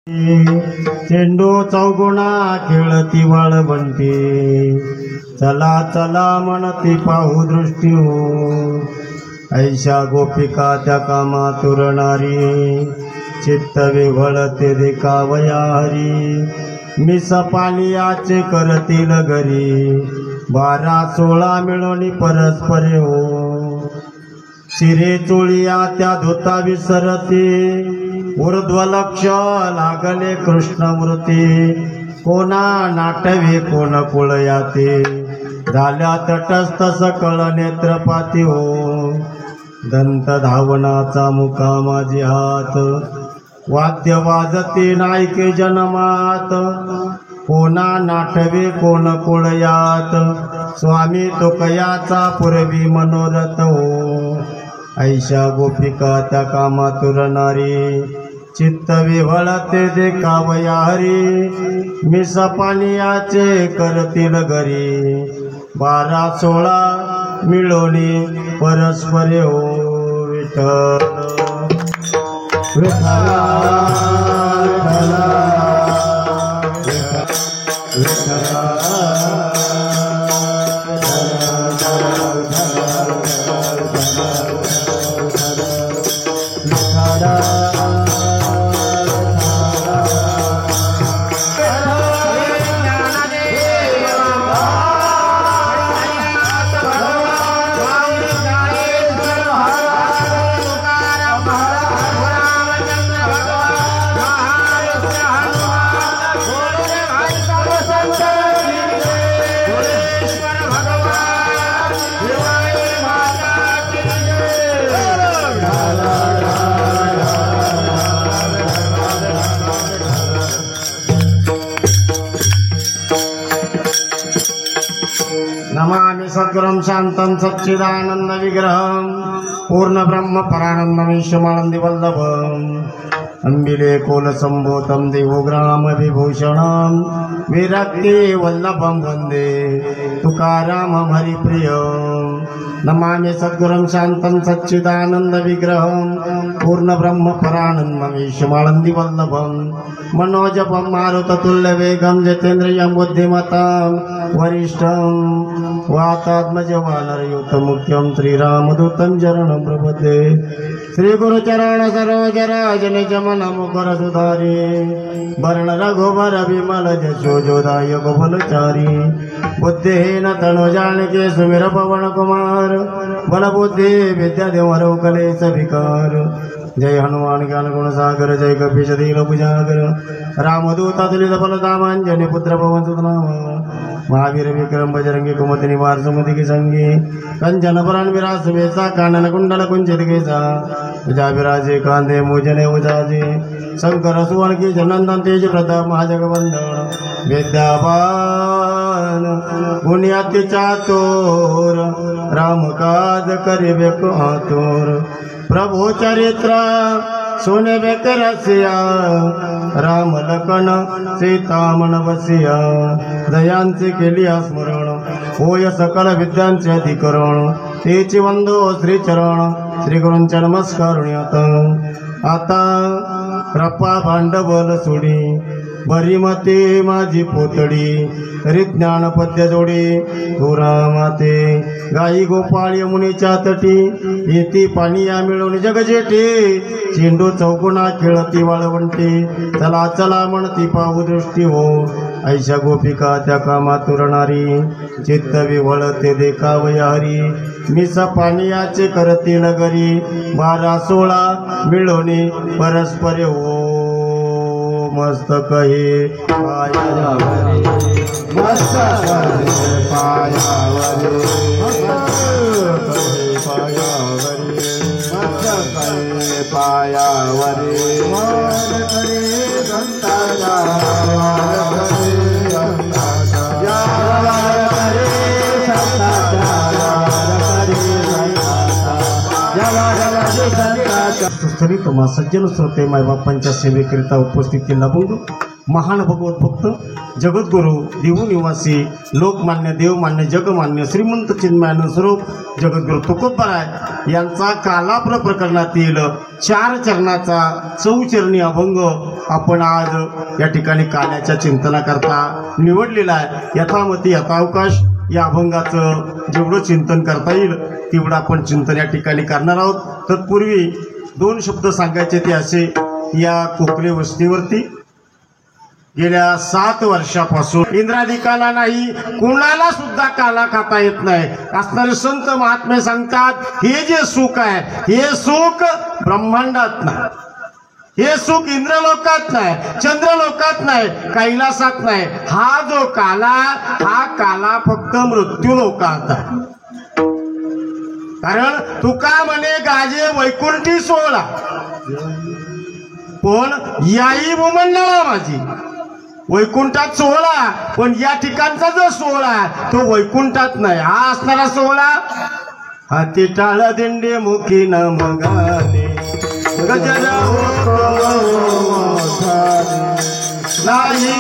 चेंडू चौगुणा खेळती वाळवंटी, चला चला म्हणती पाहू दृष्टी हो. ऐशा गोपिका त्या कामा तुरणारी, चित्त विव्हळते देखावया हरी. मिस पानियाचे करतील घरी, 12-16 मिळून परस्परे हो. शिरे चोळिया त्या धोता विसरते, ऊर्ध्व लक्ष लागले कृष्णमूर्ती. कोणा नाटवे कोण कुळयाते, झाल्या तटस्थ सकळ नेत्रपाती हो. दंत धावनाचा मुका माझे हात, वाद्य वाजते नायके जन्मात. कोणा नाटवे कोण कुळयात, स्वामी तुकयाचा पूर्वी मनोरथ हो. ऐशा गोपिका त्या कामा तुरणारी, चित्त विव्हळते देखावया हरी. मिस पानियाचे करतील घरी, 12-16 मिळोनी परस्परे हो. विठ्ठल विठ्ठला विठ्ठला नमामि सद्गुरुं शान्तं सच्चिदानन्द विग्रहं, पूर्ण ब्रह्म परानन्दमीशमानन्दि वल्लभम्. अंबिले कोल संभूतं देवोग्राम विभूषणं, विरक्ति वल्लभं वन्दे तुकारामं हरिप्रियं. नमामि सद्गुरुं शान्तं सच्चिदानन्द विग्रहं, पूर्ण ब्रह्म परानन्दमीशमानन्दि वल्लभम्. मनोजपं मारुततुल्यवेगं, जितेन्द्रियं बुद्धिमतां वरिष्ठं. वातात्मजवानरयुतमुख्यं, श्रीरामदूतं चरणं प्रपद्ये. श्रीगुरुचरण सरोज राज निज मन मुकुर सुधारी, वर्ण रघुबर विमल जशो जोदायक फलचारी. बुद्धिहीन तनु जानिके सुमिर पवन कुमार, बल बुद्धि विद्या देवरो कलेश विकार. जय हनुमान ज्ञान गुण सागर, जय कपीश दीन भुजागर. रामदूत अतुलित बलधामांजनी पुत्र पवन सुत नामा. महावीर विक्रम बजरंगी कुमति निवार सुमति की संगी. कंचन बरन विराज सुबेसा, कानन कुंडल कुंचित केसा. विजा विराजे कांधे मुजने उजाजे, शंकर सुवन की जनंदन तेज प्रताप महाजगवंदन. विद्यावान गुण्याति चातुर, राम काज करिबे को आतुर. प्रभु चरित्र सुनबे रसिया, राम लखन सीता मन बसिया. दयांचे केलिया स्मरण, होय सकल विद्यांचे अधिकरण. तेची वंदो श्रीचरण, श्रीगुरूंच्या नमस्कारुण्यात. आता कृपा भांडवल सोडी, बरी मते माझी पोतडी. तरी ज्ञान पद्य जोडी, थोरा माते गाई गोपाळ यमुनेच्या तटी. येती पानिया मिळून जगजेटी, चेंडू चौगुणा खेळती वाळवंटी. चला चला म्हणती पाहू दृष्टी हो. ऐशा गोपिका त्या कामा तुरणारी, चित्त विव्हळते देखावया हरी. मिस पानियाचे करतील घरी, 12-16 मिळून परस्परे हो. मस्तक हे पायावरी, मस्तक हे पायावरी, मस्तक हे पायावरी, मस्तक हे पायावरी. वर करे संताचा, वर करे संताचा, वर करे संताचा, वर करे संताचा. सुस्थरित सज्जन श्रोते मायबापांच्या सेवेकरिता उपस्थित केला बोलतो. महान भगवत भक्त जगद्गुरु देवनिवासी लोकमान्य देवमान्य जगमान्य श्रीमंत चिन्मयानंद स्वरूप जगद्गुरु तुकोबाराय यांचा कालाप्र प्रकरणातील 4 चरणाचा चौचरणी अभंग आपण आज या ठिकाणी काल्याच्या चिंतनाकरता निवडलेला आहे। यथामती यथावकाश या अभंगाचं जेवढं चिंतन करता येईल तेवढं आपण चिंतन या ठिकाणी करणार आहोत। तत्पूर्वी 2 शब्द सांगायचे ते असे, या कोकले वस्तीवरती गेल्या 7 वर्षापासून इंद्राधिकाला नाही, कुणाला सुद्धा काला खाता येत नाही असणारे संत महात्मे सांगतात, हे जे सुख आहे हे सुख ब्रह्मांडात नाही, हे सुख इंद्रलोकात नाही, चंद्रलोकात नाही, कैलासात नाही। हा जो काला, हा काला फक्त मृत्यू लोकात आहे। कारण तुका म्हणे गाजे वैकुंठी सोहळा, पण याही भूमंडळा माझी वैकुंठात सोहळा, पण या ठिकाणचा जो सोहळा तो वैकुंठात नाही। हा असणारा सोहळा हाती टाळ दिंडे मुखी नाम गाणे गजर नाही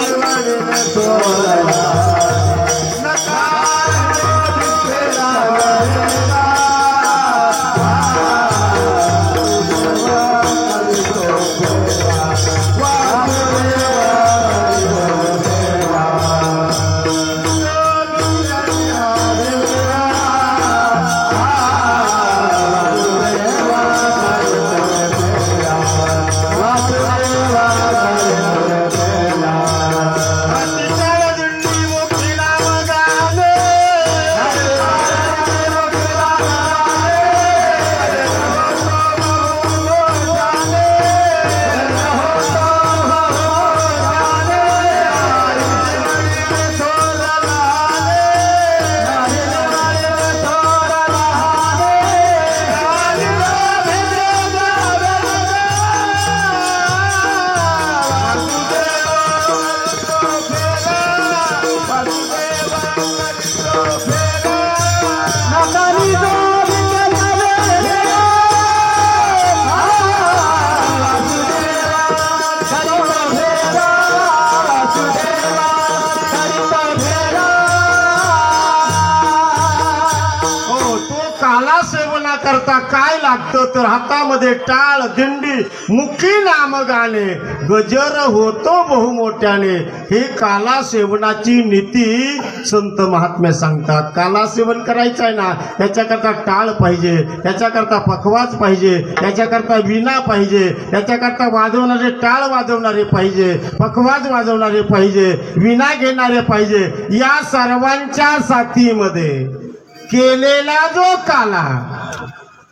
करता काय लागतं तर हातामध्ये टाळ दिंडी मुखी नाम गाणे गजर होतो बहुमोठ्याने। हे काला सेवनाची नीती संत महात्मे सांगतात। काला सेवन करायचं आहे ना, त्याच्याकरता टाळ पाहिजे, त्याच्याकरता पखवाज पाहिजे, त्याच्याकरता विणा पाहिजे, त्याच्याकरता वाजवणारे टाळ वाजवणारे पाहिजे, पखवाज वाजवणारे पाहिजे, विणा घेणारे पाहिजे। या सर्वांच्या साथीमध्ये केलेला जो काला,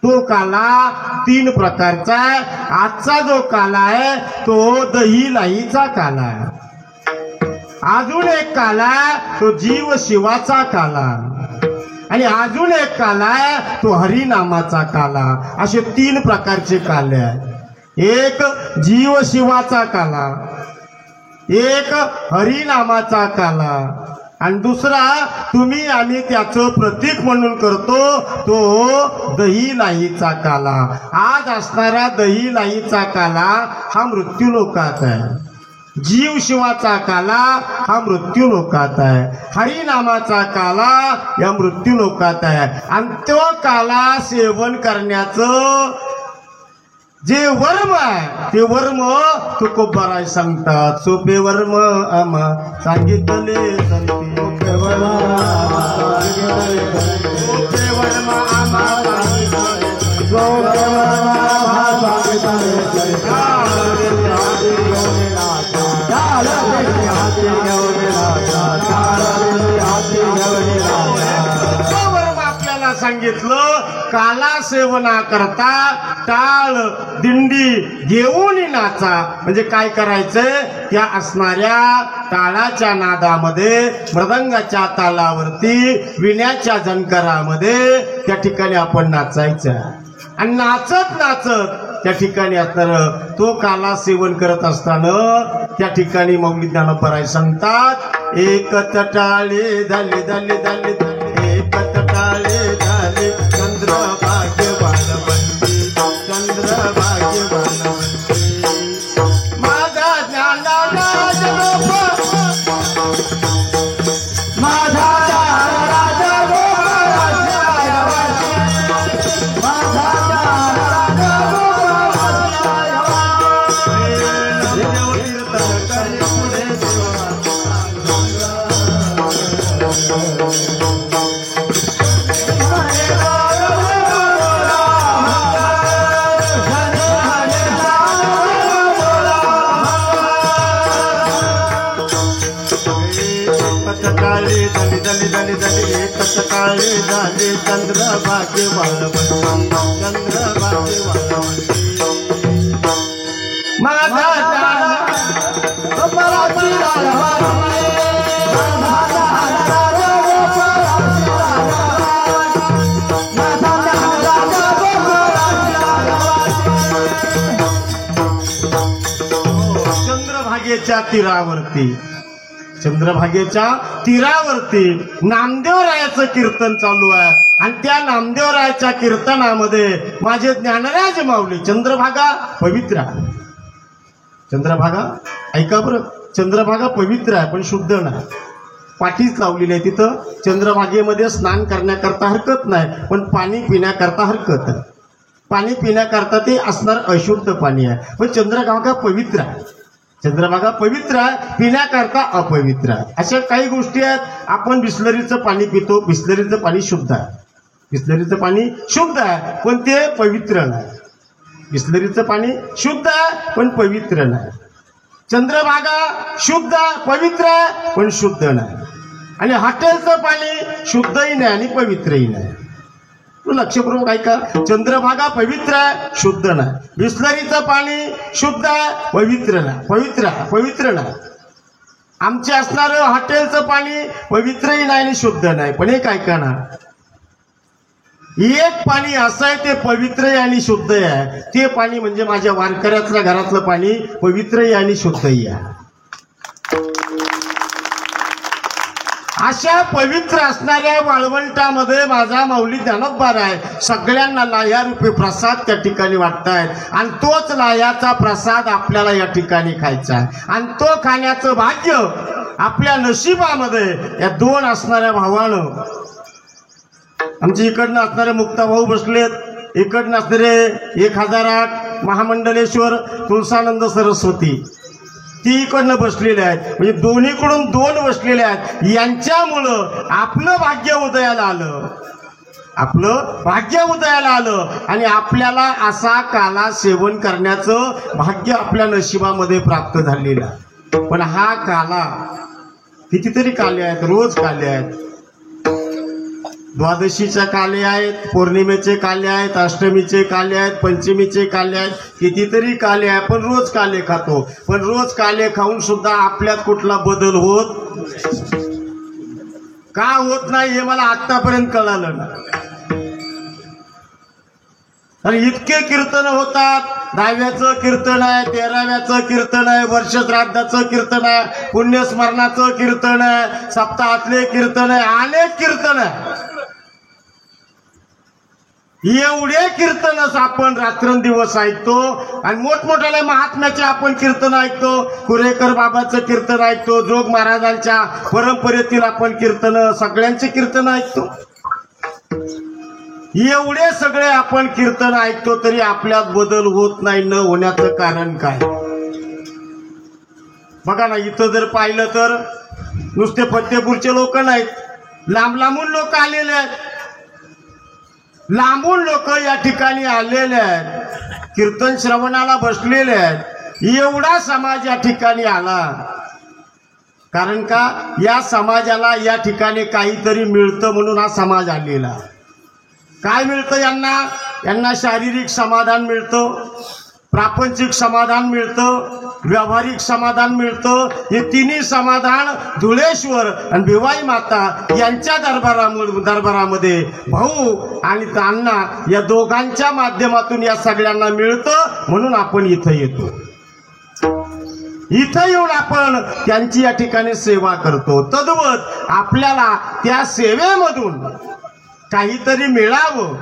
तो काला 3 प्रकारचा आहे। आजचा जो काला आहे तो दही लाईचा काला आहे, अजून एक काला तो जीव शिवाचा काला, आणि अजून एक काला आहे तो हरिनामाचा काला। असे 3 प्रकारचे काले आहेत। एक जीव शिवाचा काला, एक हरिनामाचा काला, आणि दुसरा तुम्ही आम्ही त्याचं प्रतीक म्हणून करतो तो दही लाईचा काला। आज असणारा दही लाईचा काला हा मृत्यू लोकात आहे, जीव शिवाचा काला हा मृत्यू लोकात आहे, हरिनामाचा काला या मृत्यू लोकात आहे। आणि तो काला सेवन करण्याचं जे वर्म आहे ते वर्म तुकोबाराय सांगतात। सोपे वर्म आम्हा सांगितले संती, सोपे वर्म आम्हा सांगितले, सोपे वर्म आम्हा सांगितले, सोपे वर्म आम्हा सांगितले, आपल्याला सांगितलं काला सेवना करता टाळ दिंडी घेऊन नाचा। म्हणजे काय करायचंय, त्या असणाऱ्या टाळाच्या नादामध्ये, मृदंगाच्या तालावरती, विण्याच्या झंकारामध्ये त्या ठिकाणी आपण नाचायचं, आणि नाचत नाचत त्या ठिकाणी असणार तो काला सेवन करत असताना त्या ठिकाणी मौली ज्ञानोबराय सांगतात, एक टाळे झाले झाले झाले झाले, एक टाळे झाले चंद्र भाग्यवान बनते, चंद्र भाग्यवान बनते, माझा ज्ञानाला काळे झाले झाले झाले झाले एकच काळे झाले चंद्रभागे वाळवंटी चंद्रभागे वाळवंटी माझा चंद्रभागेच्या तीरावरती चंद्रभागेच्या तीरावरती नामदेवरायाचं कीर्तन चालू आहे आणि त्या नामदेवरायाच्या कीर्तनामध्ये माझे ज्ञानराज माऊली चंद्रभागा पवित्र आहे. चंद्रभागा ऐका बरं, चंद्रभागा पवित्र आहे पण शुद्ध नाही. पाठीच लावलेली आहे तिथं. चंद्रभागेमध्ये स्नान करण्याकरता हरकत नाही पण पाणी पिण्याकरता हरकत आहे. पाणी पिण्याकरता ते असणार अशुद्ध पाणी आहे पण चंद्रभागा पवित्र आहे. चंद्रभागा पवित्र आहे, पिण्याकरता अपवित्र आहे. अशा काही गोष्टी आहेत. आपण बिस्लरीचं पाणी पितो, बिस्लरीचं पाणी शुद्ध आहे. बिस्लरीचं पाणी शुद्ध आहे पण ते पवित्र नाही. बिस्लरीचं पाणी शुद्ध आहे पण पवित्र नाही. चंद्रभागा शुद्ध पवित्र आहे पण शुद्ध नाही. आणि हॉटेलचं पाणी शुद्धही नाही आणि पवित्रही नाही. लक्षपूर्वक ऐका. चंद्रभागा पवित्र आहे, शुद्ध नाही. बिस्लरीचं पाणी शुद्ध आहे, पवित्र नाही. पवित्र नाही. आमचे असणारं हॉटेलचं पाणी पवित्रही नाही आणि शुद्ध नाही. पण एक ऐका ना, एक पाणी असं आहे ते पवित्रही आणि शुद्धही आहे. ते पाणी म्हणजे माझ्या वारकऱ्यातल्या घरातलं पाणी पवित्रही आणि शुद्धही आहे. अशा पवित्र असणाऱ्या वाळवंटामध्ये माझा माऊली ज्ञानोबा आहे. सगळ्यांना लाह्यारूपी प्रसाद त्या ठिकाणी वाटतायत आणि तोच लाह्याचा प्रसाद आपल्याला या ठिकाणी खायचा आहे. आणि तो खाण्याचं भाग्य आपल्या नशिबामध्ये या दोन असणाऱ्या भावानं, आमच्या इकडनं असणारे मुक्ता भाऊ बसलेत, इकडनं असणारे 1008 महामंडलेश्वर तुळसानंद सरस्वती ती इकडनं बसलेले आहेत. म्हणजे दोन्हीकडून दोन बसलेले आहेत. यांच्यामुळं आपलं भाग्य उदयाला आलं. आपलं भाग्य उदयाला आलं आणि आपल्याला असा काला सेवन करण्याचं भाग्य आपल्या नशिबामध्ये प्राप्त झालेलं आहे. पण हा काला कितीतरी काले आहेत, रोज काले आहेत. द्वादशीच्या काले आहेत, पौर्णिमेचे काले आहेत, अष्टमीचे काले आहेत, पंचमीचे काले आहेत, कितीतरी काले आहेत. पण रोज काले खातो. पण रोज काले खाऊन सुद्धा आपल्यात कुठला बदल होत का होत नाही हे मला आतापर्यंत कळालं ना. आणि इतके कीर्तन होतात. 10व्याचं कीर्तन आहे, 13व्याचं कीर्तन आहे, वर्षश्राद्धाचं कीर्तन आहे, पुण्यस्मरणाचं कीर्तन आहे, सप्ताहातले कीर्तन आहे, अनेक कीर्तन आहे. एवढे कीर्तनच आपण रात्रंदिवस ऐकतो आणि मोठमोठ्याला महात्म्याचे आपण कीर्तन ऐकतो. कुरेकर बाबाचं कीर्तन ऐकतो, जोग महाराजांच्या परंपरेतील आपण कीर्तन, सगळ्यांचे कीर्तन ऐकतो. एवढे सगळे आपण कीर्तन ऐकतो तरी आपल्यात बदल होत नाही. न होण्याचं कारण काय? बघा ना, इथं जर पाहिलं तर नुसते फतेपूरचे लोक नाहीत, लांब लांबून लोक आलेले आहेत. लांबून लोक या ठिकाणी आलेले आहेत, कीर्तन श्रवणाला बसलेले आहेत. एवढा समाज या ठिकाणी आला कारण का? या समाजाला या ठिकाणी काहीतरी मिळतं म्हणून हा समाज आलेला. काय मिळतं यांना? यांना शारीरिक समाधान मिळतं, प्रापंचिक समाधान मिळतं, व्यावहारिक समाधान मिळतं. हे तिन्ही समाधान धुळेश्वर आणि भिवाई माता यांच्या दरबारामध्ये भाऊ आणि अण्णा या दोघांच्या माध्यमातून या सगळ्यांना मिळतं. म्हणून आपण इथं येतो. इथं येऊन आपण त्यांची या ठिकाणी सेवा करतो. तद्वत आपल्याला त्या सेवेमधून काहीतरी मिळावं,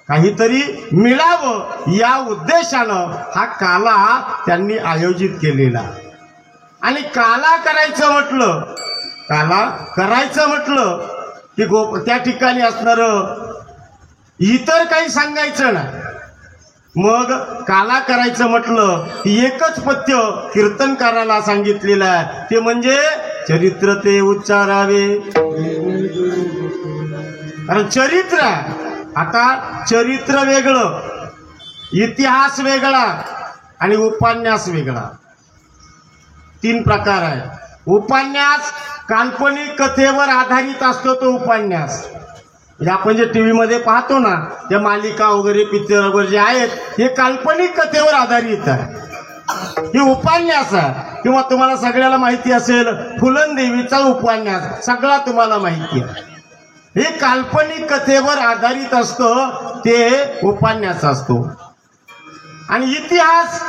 काहीतरी मिळावं या उद्देशानं हा काला त्यांनी आयोजित केलेला. आणि काला करायचं म्हटलं की त्या ठिकाणी असणारं इतर काही सांगायचं नाही. मग काला करायचं म्हटलं की एकच पथ्य कीर्तनकाराला सांगितलेलं आहे, ते म्हणजे चरित्र ते उच्चारावे. कारण चरित्र, आता चरित्र वेगळं, इतिहास वेगळा आणि उपन्यास वेगळा. 3 प्रकार आहे. उपन्यास काल्पनिक कथेवर आधारित असतो तो उपन्यास. म्हणजे आपण जे टीव्ही मध्ये पाहतो ना, त्या मालिका वगैरे पिक्चर वगैरे जे आहेत, हे काल्पनिक कथेवर आधारित आहे. हे उपन्यास आहे. किंवा तुम्हाला सगळ्याला माहिती असेल फुलनदेवीचा उपन्यास, सगळा तुम्हाला माहिती आहे. हे काल्पनिक कथेवर आधारित असतं, ते उपन्यास असतो. आणि इतिहास,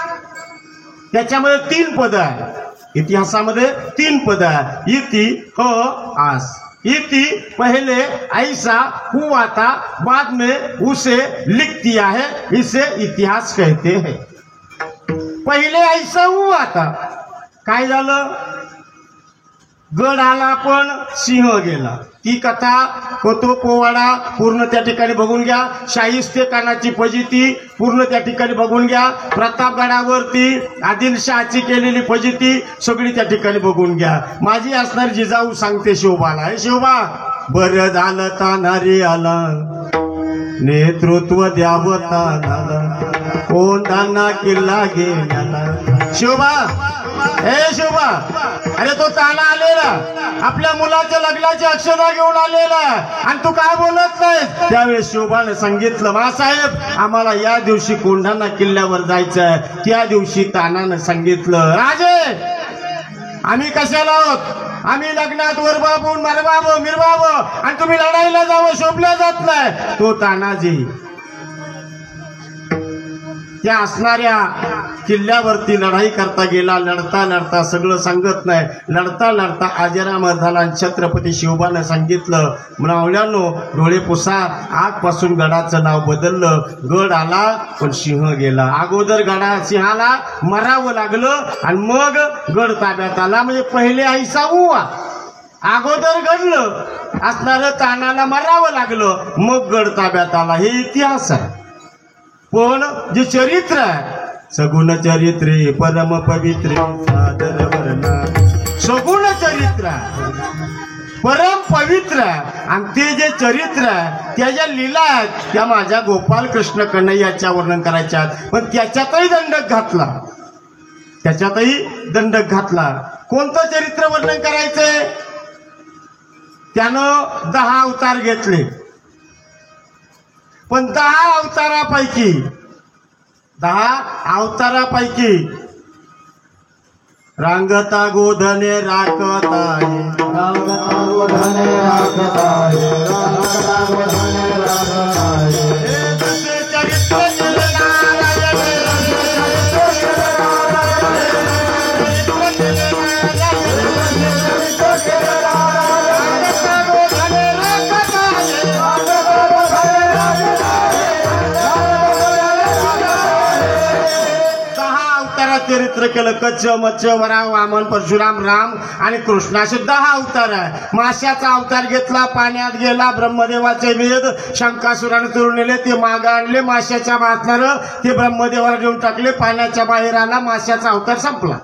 त्याच्यामध्ये 3 पद आहे. इतिहासामध्ये 3 पद आहे. इति ह आस. इति पहले ऐसा हुआ था, बाद में उसे लिख दिया है, इसे इतिहास कहते हैं. पहिले ऐसा हुआ था, काय झालं? गड आला पण सिंह गेला. ती कथा, तो पोवाडा पूर्ण त्या ठिकाणी बघून घ्या. शाहिस्ते खानाची फजिती पूर्ण त्या ठिकाणी बघून घ्या. प्रतापगडावरती आदिलशहाची केलेली फजिती सगळी त्या ठिकाणी बघून घ्या. माझी असणार जिजाऊ सांगते शिवबाला, हे शिवबा बरं झालं तानारी आला, नेतृत्व द्यावं तानाला, कोंढाणा किल्ला गेला. शिवबा, हे शिवबा, अरे तो ताना आलेला, आपल्या मुलाच्या लग्नाची अक्षता घेऊन आलेला, आणि तू काय बोलत नाही? त्यावेळेस शिवबाने सांगितलं, मासाहेब आम्हाला या दिवशी कोंढाणा किल्ल्यावर जायचंय. त्या दिवशी तानानं सांगितलं, राजे आम्ही कशाला आहोत? आम्ही लग्नात वरबाबून मरबाबो मिरबाबो, आणि तुम्ही लढाईला जावं शोभल्या जात नाही. तो तानाजी त्या असणाऱ्या किल्ल्यावरती लढाई करता गेला. लढता लढता, सगळं सांगत नाही, लढता लढता अजरामर झाला. छत्रपती शिवबानं सांगितलं, मावळ्यानो डोळे पुसा, आजपासून गडाचं नाव बदललं. गड आला पण सिंह गेला. अगोदर सिंहाला मरावं लागलं आणि मग गड ताब्यात आला. म्हणजे पहिले ऐसा हुआ, अगोदर घडलं असणारं तानाला मरावं लागलं, मग गड ताब्यात आला. हे इतिहास आहे. पण जे चरित्र आहे, सगुण चरित्रे परम पवित्रे सादर वर्णा, सगुण चरित्र आहे, परम पवित्र आहे. आणि ते जे चरित्र आहे, त्या ज्या लीला आहेत, त्या माझ्या गोपाल कृष्ण कन्हैयाच्या वर्णन करायच्या आहेत. पण त्याच्यातही दंडक घातला, त्याच्यातही दंडक घातला. कोणतं चरित्र वर्णन करायचंय? त्यानं 10 अवतार घेतले. पण 10 अवतारापैकी रांगता गोधने राखता है, रांगता गोधने राखता है, रांगता गोधने राखता है. चरित्र केलं. कच्छ, मत्स्य, वराह, वामन, परशुराम, राम आणि कृष्ण असे 10 अवतार आहे. माशाचा अवतार घेतला, पाण्यात गेला, ब्रह्मदेवाचे वेद शंकासुराने चोरून नेले, ते मागे आणले. माशाच्या वाचणार ते ब्रह्मदेवाला घेऊन टाकले, पाण्याच्या बाहेर आला, माशाचा अवतार संपला.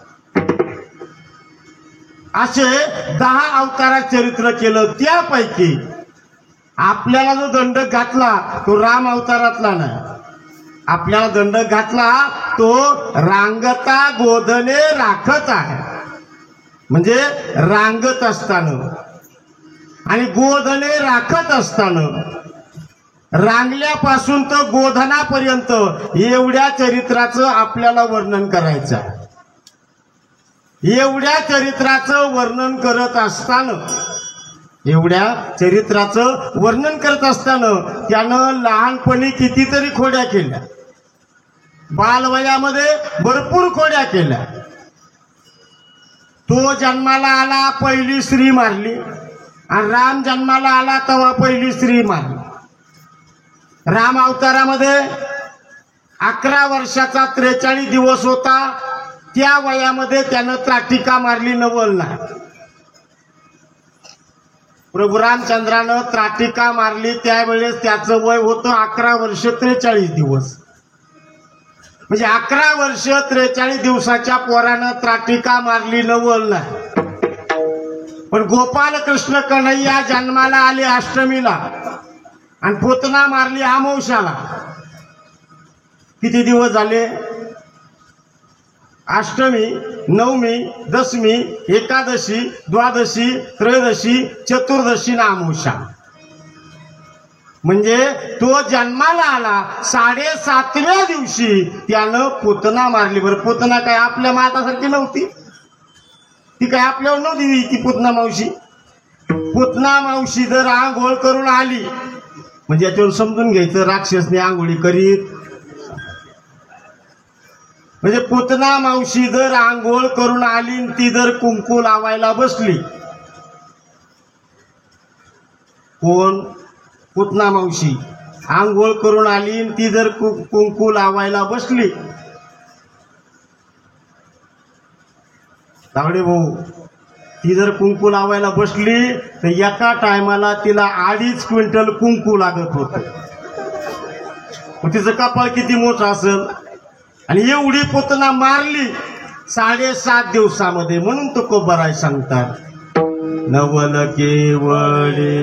असे 10 अवतारात चरित्र केलं. त्यापैकी आपल्याला जो दंडक घातला तो राम अवतारातला नाही. आपल्याला दंडक घातला तो रांगता गोधने राखत आहे, म्हणजे रांगत असताना आणि गोधने राखत असताना, रांगल्यापासून तर गोधनापर्यंत एवढ्या चरित्राचं आपल्याला वर्णन करायचं आहे. एवढ्या चरित्राचं वर्णन करत असताना, एवढ्या चरित्राचं वर्णन करत असताना त्यानं लहानपणी कितीतरी खोड्या केल्या, बालवयामध्ये भरपूर खोड्या केल्या. तो जन्माला आला पहिली स्त्री मारली, आणि राम जन्माला आला तेव्हा पहिली स्त्री मारली. राम अवतारामध्ये 11 वर्षाचा 43 दिवस होता. त्या वयामध्ये त्यानं त्राटिका मारली, नवल नाही. प्रभू रामचंद्रानं त्राटिका मारली त्यावेळेस त्याचं वय होतं 11 वर्ष 43 दिवस. म्हणजे 11 वर्ष 43 दिवसाच्या पोरानं त्राटिका मारली, नवल नाही. पण गोपाल कृष्ण कन्हैया जन्माला आले अष्टमीला आणि पोतना मारली अमावस्याला. किती दिवस झाले? अष्टमी नवमी, दशमी, एकादशी, द्वादशी, त्रयोदशी, चतुर्दशी ना अमावस्या. म्हणजे तो जन्माला आला 7.5व्या दिवशी त्यानं पुतना मारली. बरं, पुतना काय आपल्या मातासारखी नव्हती, ती काय आपल्यावर नव्हती ती पुतना मावशी. पुतना मावशी जर आंघोळ करून आली म्हणजे याच्यावर समजून घ्यायचं राक्षसने आंघोळी करीत. म्हणजे पुतना मावशी जर आंघोळ करून आली ती जर कुंकू लावायला बसली, कोण? पुतना मावशी आंघोळ करून आली ती जर कुंकू लावायला बसली, तावडे भाऊ, ती जर कुंकू लावायला बसली तर एका टायमाला तिला 2.5 क्विंटल कुंकू लागत होत. तिचं कपाळ किती मोठं असेल. आणि एवढी पुतना मारली 7.5 दिवसामध्ये. म्हणून तो कोबराय सांगतात, नवल केवळे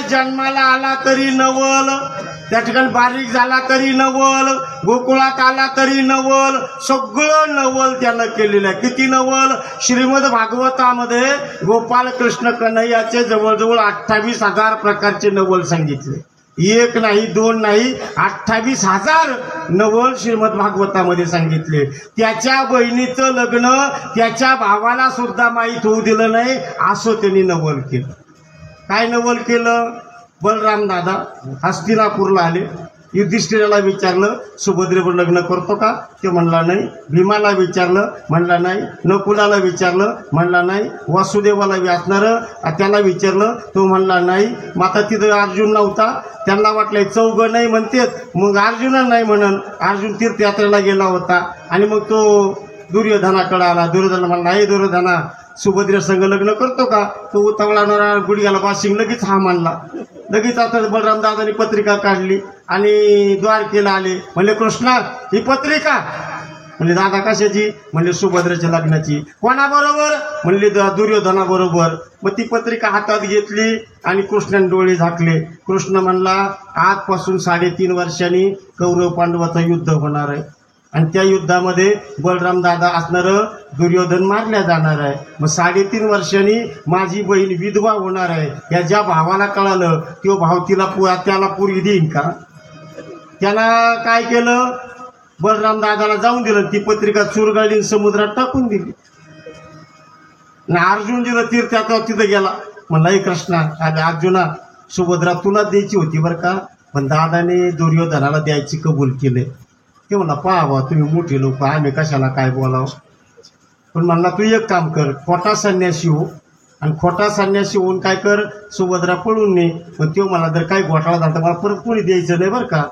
जन्माला आला तरी नवल, त्या ठिकाणी बारीक झाला तरी नवल, गोकुळात आला तरी नवल, सगळं नवल त्यानं केलेलं आहे. किती नवल? श्रीमद भागवतामध्ये गोपाल कृष्ण कन्हैयाचे जवळजवळ 28,000 प्रकारचे नवल सांगितले. एक नाही, दोन नाही, 28,000 नवल श्रीमद भागवतामध्ये सांगितले. त्याच्या बहिणीचं लग्न त्याच्या भावाला सुद्धा माहीत होऊ दिलं नाही असं त्यांनी नवल केलं. काय नवल केलं? बलराम दादा हस्तिनापूरला आले, युधिष्ठिराला विचारलं सुभद्रेवर लग्न करतो का? ते म्हणला नाही. भीमाला विचारलं, म्हणला नाही. नकुलाला विचारलं, म्हणला नाही. वासुदेवाला वाचणार त्याला विचारलं, तो म्हणला नाही. मग आता तिथं अर्जुन नव्हता, त्यांना वाटलं चौघं नाही म्हणतेत, मग अर्जुन नाही म्हणून अर्जुन तीर्थयात्रेला गेला होता. आणि मग तो दुर्योधनाकडे आला. दुर्योधन म्हणला, नाही दुर्योधना, सुभद्रे संघ लग्न करतो का? तो उतावळा गुडघ्याला बाशिंग लगेच हा मानला. लगेच आता बलराम दादानी पत्रिका काढली आणि द्वारकेला आले. म्हणले, कृष्णा ही पत्रिका? म्हणले, दादा कशाची? म्हणले, सुभद्रेच्या लग्नाची. कोणाबरोबर? म्हणले, दुर्योधनाबरोबर. मग ती पत्रिका हातात घेतली आणि कृष्णाने डोळे झाकले. कृष्ण म्हणला, आजपासून 3.5 वर्षांनी कौरव पांडवाचं युद्ध होणार आहे आणि त्या युद्धामध्ये बलराम दादा असणार, दुर्योधन मारल्या जाणार आहे. मग 3.5 वर्षांनी माझी बहीण विधवा होणार आहे. या ज्या भावाला कळालं तो भाव त्याला पोरगी देईन का? त्याला काय केलं? बलराम दादाला जाऊन दिलं. ती पत्रिका चुरगाळली, समुद्रात टाकून दिली. अर्जुन जिथं तीर्थयात्रा तिथं गेला. म्हणला, कृष्णा, अर्जुना, सुभद्रा तुला द्यायची होती बरं का, पण दादाने दुर्योधनाला द्यायची कबूल केले. ते म्हणला, पहा तुम्ही मोठे लोक, आम्ही कशाला काय बोलावं. पण म्हणला, तू एक काम कर, खोटा संन्यासी हो आणि खोटा संन्यासी होऊन काय कर, सुभद्रा पळून ने. पण तो मला जर काही घोटाळा झाला तर मला परत कोणी द्यायचं नाही बरं का.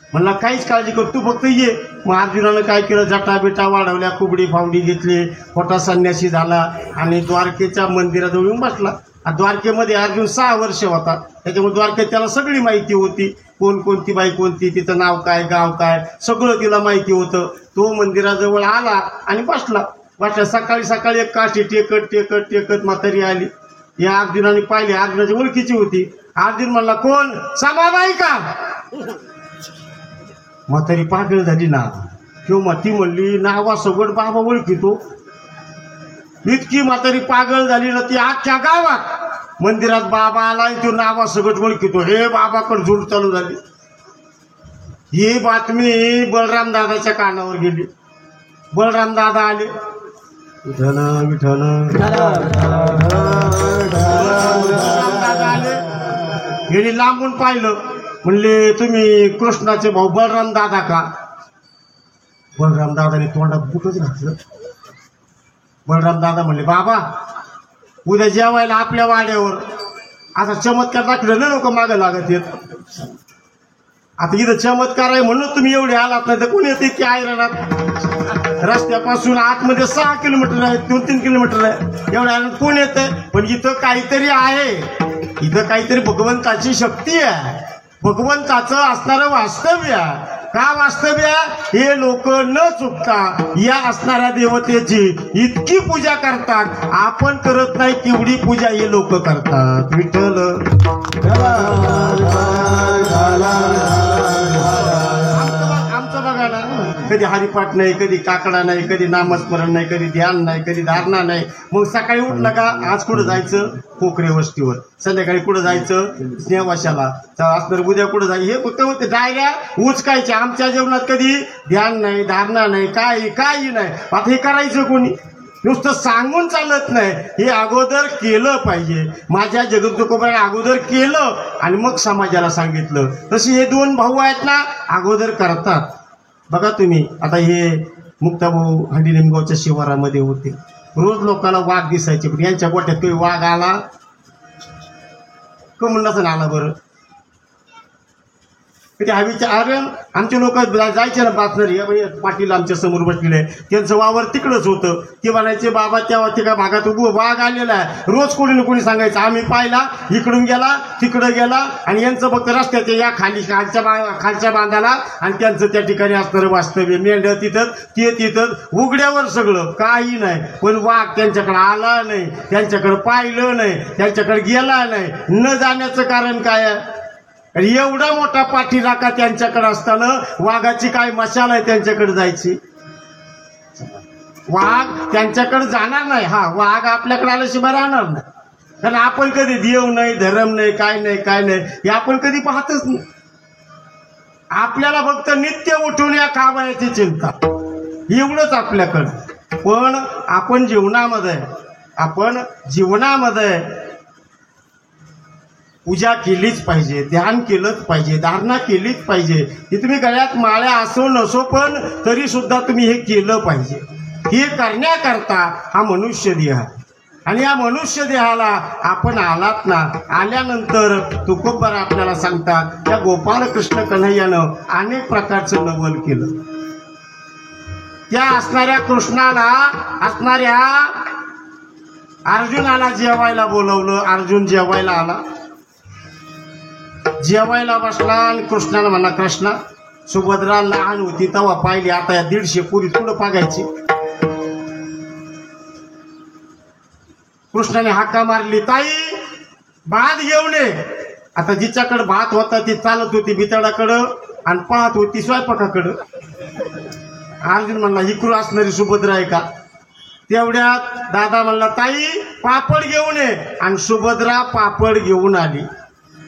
म्हणला, काहीच काळजी कर, तू फक्त ये. मग अर्जुनानं काय केलं? जटा बिटा वाढवल्या, कुबडी फावडी घेतली, खोटा संन्यासी झाला आणि द्वारकेच्या मंदिराजवळ येऊन बसला. द्वारकेमध्ये अर्जुन 6 वर्ष होता, त्याच्यामुळे द्वारकेत त्याला सगळी माहिती होती. कोणती बाई कोणती, तिचं नाव काय, गाव काय, सगळं तिला माहिती होतं. तो मंदिराजवळ आला आणि बसला. सकाळी एक काठी टेकत म्हातारी आली. या अर्जुनाने पाहिली, अर्जुनाची ओळखीची होती. अर्जुन म्हणला कोण? समाबाई का? म्हातारी पागल झाली ना किंवा ती म्हणली नावा सगळ बाबा ओळखीतो. इतकी म्हातारी पागल झाली ना ती अख्ख्या गावात मंदिरात बाबा आलाय तो नावा सगळं ओळखीतो. हे बाबाकडे झुंड चालू झाली. ही बातमी बलराम दादाच्या कानावर गेली. बलराम दादा आले. विठ्ठल विठ्ठल दादा आले. गेली लांबून पाहिलं. म्हणले तुम्ही कृष्णाचे भाऊ बलराम दादा का? बलराम दादाने तोंडात बुटच घातलं. बलराम दादा म्हणले बाबा उद्या जेवायला आपल्या वाड्यावर. असा चमत्कार दाखवलं ना लोक मागं लागत येत. आता इथं चमत्कार आहे म्हणून तुम्ही एवढे आलात, नाही तर कोणी येते की आयरणात रस्त्यापासून आतमध्ये 6 किलोमीटर आहे, 2-3 किलोमीटर आहे. एवढ्या आयरणात कोण येतंय? पण इथं काहीतरी आहे. इथं काहीतरी भगवंताची शक्ती आहे, भगवंताचं असणारं वास्तव्य आहे. का वास्तव्य? हे लोक न चुकता या असणाऱ्या देवतेची इतकी पूजा करतात. आपण करत नाही केवढी पूजा हे लोक करतात. विठ्ठल आमचं बघा ना, कधी हरिपाठ नाही, कधी काकडा नाही, कधी नामस्मरण नाही, कधी ध्यान नाही, कधी धारणा नाही. मग सकाळी उठलं का आज कुठं जायचं? कोकरे वस्तीवर. संध्याकाळी कुठं जायचं? स्नेहवाशाला. असणार उद्या कुठं जायचं? हे फक्त होते डायऱ्या उचकायच्या. आमच्या जीवनात कधी ध्यान नाही, धारणा नाही, काही नाही. आता हे करायचं कोणी? नुसतं सांगून चालत नाही, हे अगोदर केलं पाहिजे. माझ्या जगद्गुरुबाई अगोदर केलं आणि मग समाजाला सांगितलं. तसे हे 2 भाऊ आहेत ना, अगोदर करतात. बघा तुम्ही आता हे मुक्ताभाऊ हंडी निमगावच्या शिवारामध्ये होते. रोज लोकांना वाघ दिसायचे, पण यांच्या गोट्यात काही वाघ आला का? म्हणून आला बरं. ते हवीच्या अरे आमचे लोक जायचे ना बातनरी. पाटील आमच्या समोर बसलेले, त्यांचं वावर तिकडंच होतं. ते म्हणायचे बाबा त्या का भागात वाघ आलेला आहे. रोज कोणी ना कोणी सांगायचं आम्ही पाहिला, इकडून गेला तिकडं गेला. आणि यांचं फक्त रस्त्याच्या या खालच्या बांधाला आणि त्यांचं त्या ठिकाणी असणारं वास्तव्य. मेंढ्या तिथं, ते तिथं, उघड्यावर सगळं काही नाही. पण वाघ त्यांच्याकडे आला नाही, त्यांच्याकडे पाहिलं नाही, त्यांच्याकडे गेला नाही. न जाण्याचं कारण काय आहे? एवढा मोठा पाठीराखा त्यांच्याकडे असताना वाघाची काय मशाल आहे त्यांच्याकडे जायची? वाघ त्यांच्याकडे जाणार नाही. हा वाघ आपल्याकडे आल्याशिवाय राहणार नाही. कारण आपण कधी देव नाही, धर्म नाही, काय नाही हे आपण कधी पाहतच नाही. आपल्याला फक्त नित्य उठून या खावयाची चिंता एवढंच आपल्याकडं. पण आपण जीवनामध्ये पूजा केलीच पाहिजे, ध्यान केलंच पाहिजे, धारणा केलीच पाहिजे. हे तुम्ही गळ्यात माळ्या असो नसो पण तरी सुद्धा तुम्ही हे केलं पाहिजे. हे करण्याकरता हा मनुष्य देह आहे. आणि या मनुष्य देहाला आपण आलात ना, आल्यानंतर तुकोबर आपल्याला सांगतात त्या गोपाळ कृष्ण कन्हैयानं अनेक प्रकारचं नवल केलं. त्या असणाऱ्या कृष्णाला असणाऱ्या अर्जुनाला जेवायला बोलवलं. अर्जुन जेवायला आला, जेवायला बसला आणि कृष्णाला म्हणला कृष्णा, सुभद्रा लहान होती तेव्हा पाहिली, आता या 150 पुरी थोडं पागायची. कृष्णाने हाका मारली, ताई भात घेऊन ये. आता जिच्याकडे भात होता ती चालत होती बिताडाकडं आणि पाहत होती स्वयंपाकाकडं. अर्जुन म्हणला ही क्रू असणारी सुभद्रा आहे का? तेवढ्यात दादा म्हणला ताई पापड घेऊन ये. आणि सुभद्रा पापड घेऊन आली.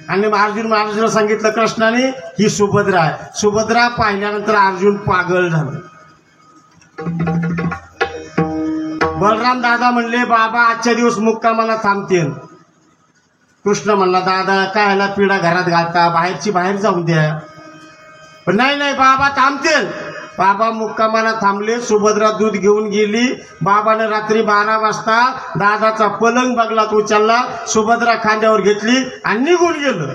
आणि अर्जुनला सांगितलं कृष्णाने ही सुभद्रा आहे. सुभद्रा पाहिल्यानंतर अर्जुन पागल झाला. बलराम दादा म्हणले बाबा आजच्या दिवस मुक्कामाला थांबतील. कृष्ण म्हणला दादा कायला पिढा घरात घालता, बाहेरची बाहेर जाऊन द्या. पण नाही बाबा थांबतील. बाबा मुक्कामाला थांबले. सुभद्रा दूध घेऊन गेली. बाबाने रात्री 12 वाजता दादाचा पलंग बगलात उचलला, सुभद्रा खांद्यावर घेतली आणि निघून गेलं.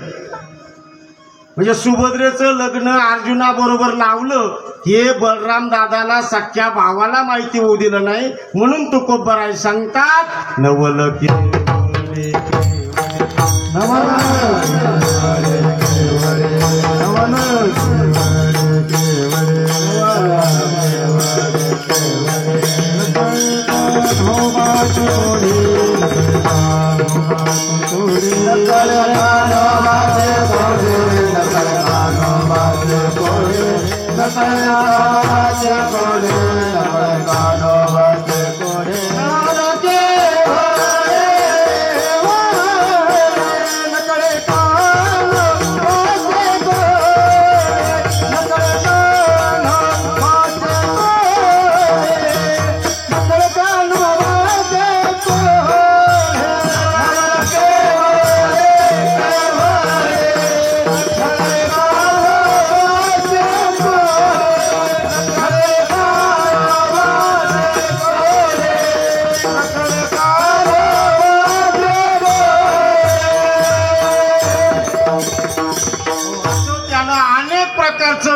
म्हणजे सुभद्रेचं लग्न अर्जुनाबरोबर लावलं हे बलराम दादाला सख्या भावाला माहिती होऊ दिलं नाही. म्हणून तुकोबराय सांगतात नवल की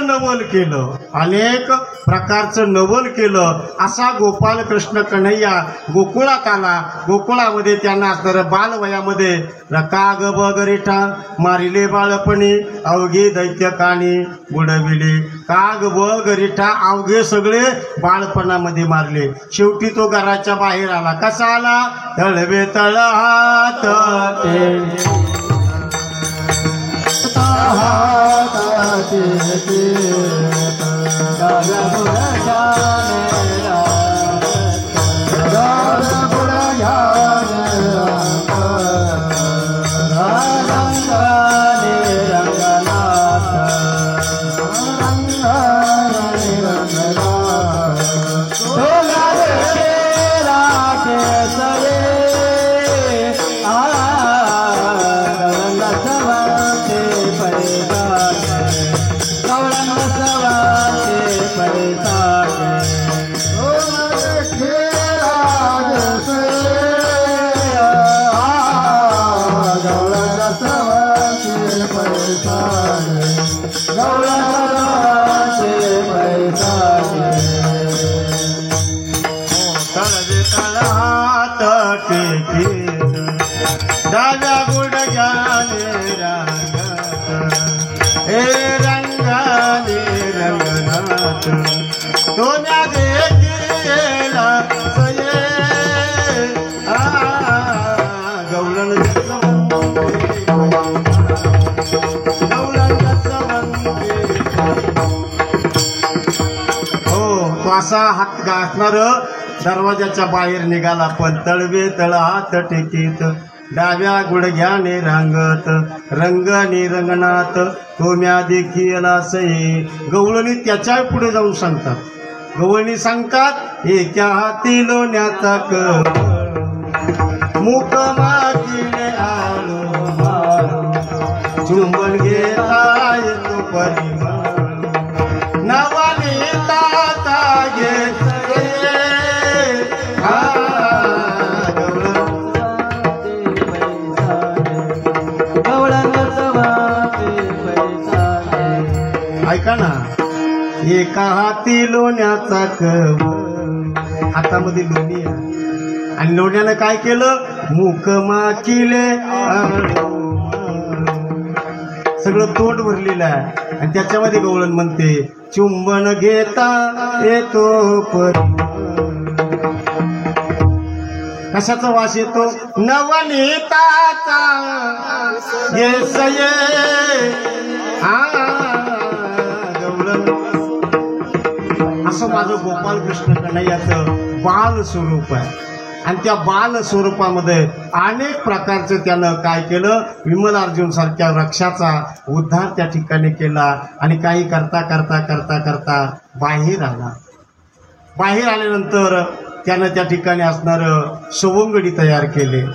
नवल केलं, अनेक प्रकारचं नवल केलं. असा गोपाल कृष्ण कन्हैया गोकुळात आला. गोकुळामध्ये त्यांना असणारं बालवयामध्ये काग बगरिठा मारिले बाळपणी अवघे दैत्य काणी बुडविले. काग बगरिठा अवघे सगळे बाळपणामध्ये मारले. शेवटी तो घराच्या बाहेर आला. कसा आला? तळवे तळ हात डाव्या गुडघ्याने रंगत हे रंगाने रंगनाथ सोन्या देखीला सये गवळण हो तो असा हात घासणार दरवाजाच्या बाहेर निघाला. पण तळवे तळ हात टेकीत डाव्या गुडघ्याने रांगत रंगणी रंगनाथ तोम्या देखील सये. गवळणी त्याच्या पुढे जाऊन सांगतात. गवळणी सांगतात एका हाती लोण्याचा मुख मातीने आलो मारो चुंबन घेता येतो परिमळ नवाने ताता घेत ऐका ना. एका हाती लोण्याचा कव हातामध्ये लोणी आहे आणि लोण्यानं काय केलं? मुख माकिले सगळं तोंड भरलेलं आहे आणि त्याच्यामध्ये गवळण म्हणते चुंबन घेता येतो परी. कशाचा वास येतो? नवनीताचा येसये असं माझं गोपाल कृष्ण कन्हैयाचं बाल स्वरूप आहे. आणि त्या बाल स्वरूपामध्ये अनेक प्रकारचं त्यानं काय केलं? विमलार्जुन सारख्या वृक्षाचा उद्धार त्या ठिकाणी केला. आणि काही करता करता करता करता बाहेर आला. बाहेर आल्यानंतर त्यानं त्या ठिकाणी असणारं सवंगडी तयार केले.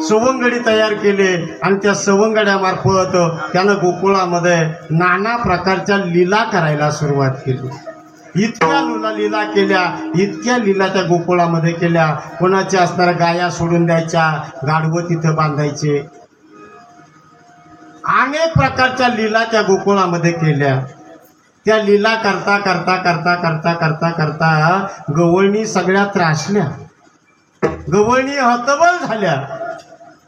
सवंगडी तयार केले आणि त्या सवंगड्यामार्फत त्यानं गोकुळामध्ये नाना प्रकारच्या लीला करायला सुरुवात केली. इतक्या लीला केल्या, इतक्या लीला त्या गोकुळामध्ये केल्या. कोणाच्या असणाऱ्या गाया सोडून द्यायच्या, गाढवं तिथं बांधायचे. अनेक प्रकारच्या लीला त्या गोकुळामध्ये केल्या. त्या लीला करता करता करता करता करता करता गवळणी सगळ्या त्रासल्या. गवळणी हतबल झाल्या.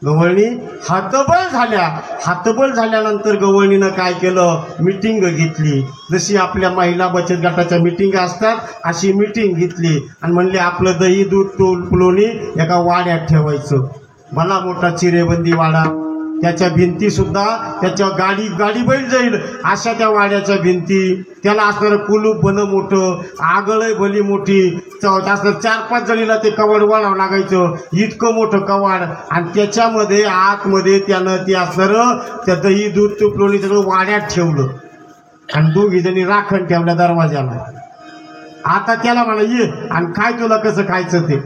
गवळणी हतबल झाल्या. हतबल झाल्यानंतर गवळणीनं काय केलं? मिटिंग घेतली. जशी आपल्या महिला बचत गटाच्या मिटिंग असतात अशी मिटिंग घेतली आणि म्हणले आपलं दही दूध तोल पुलोनी एका वाड्यात ठेवायचं. भला मोठा चिरेबंदी वाडा. त्याच्या भिंती सुद्धा त्याच्या गाडी बैल जाईल अशा त्या वाड्याच्या भिंती, त्याला असणारं कुलूप भलं मोठं, आगळय भली मोठी, असणार 4-5 जणीला ते कवाड वळावं लागायचं, इतकं मोठं कवाड. आणि त्याच्यामध्ये आतमध्ये त्यानं ते असणारं त्या दही दूध तूप लोणी सगळं वाड्यात ठेवलं आणि 2 जणी राखण ठेवल्या दरवाजाला. आता त्याला म्हणा ये आणि काय तुला कसं खायचं ते.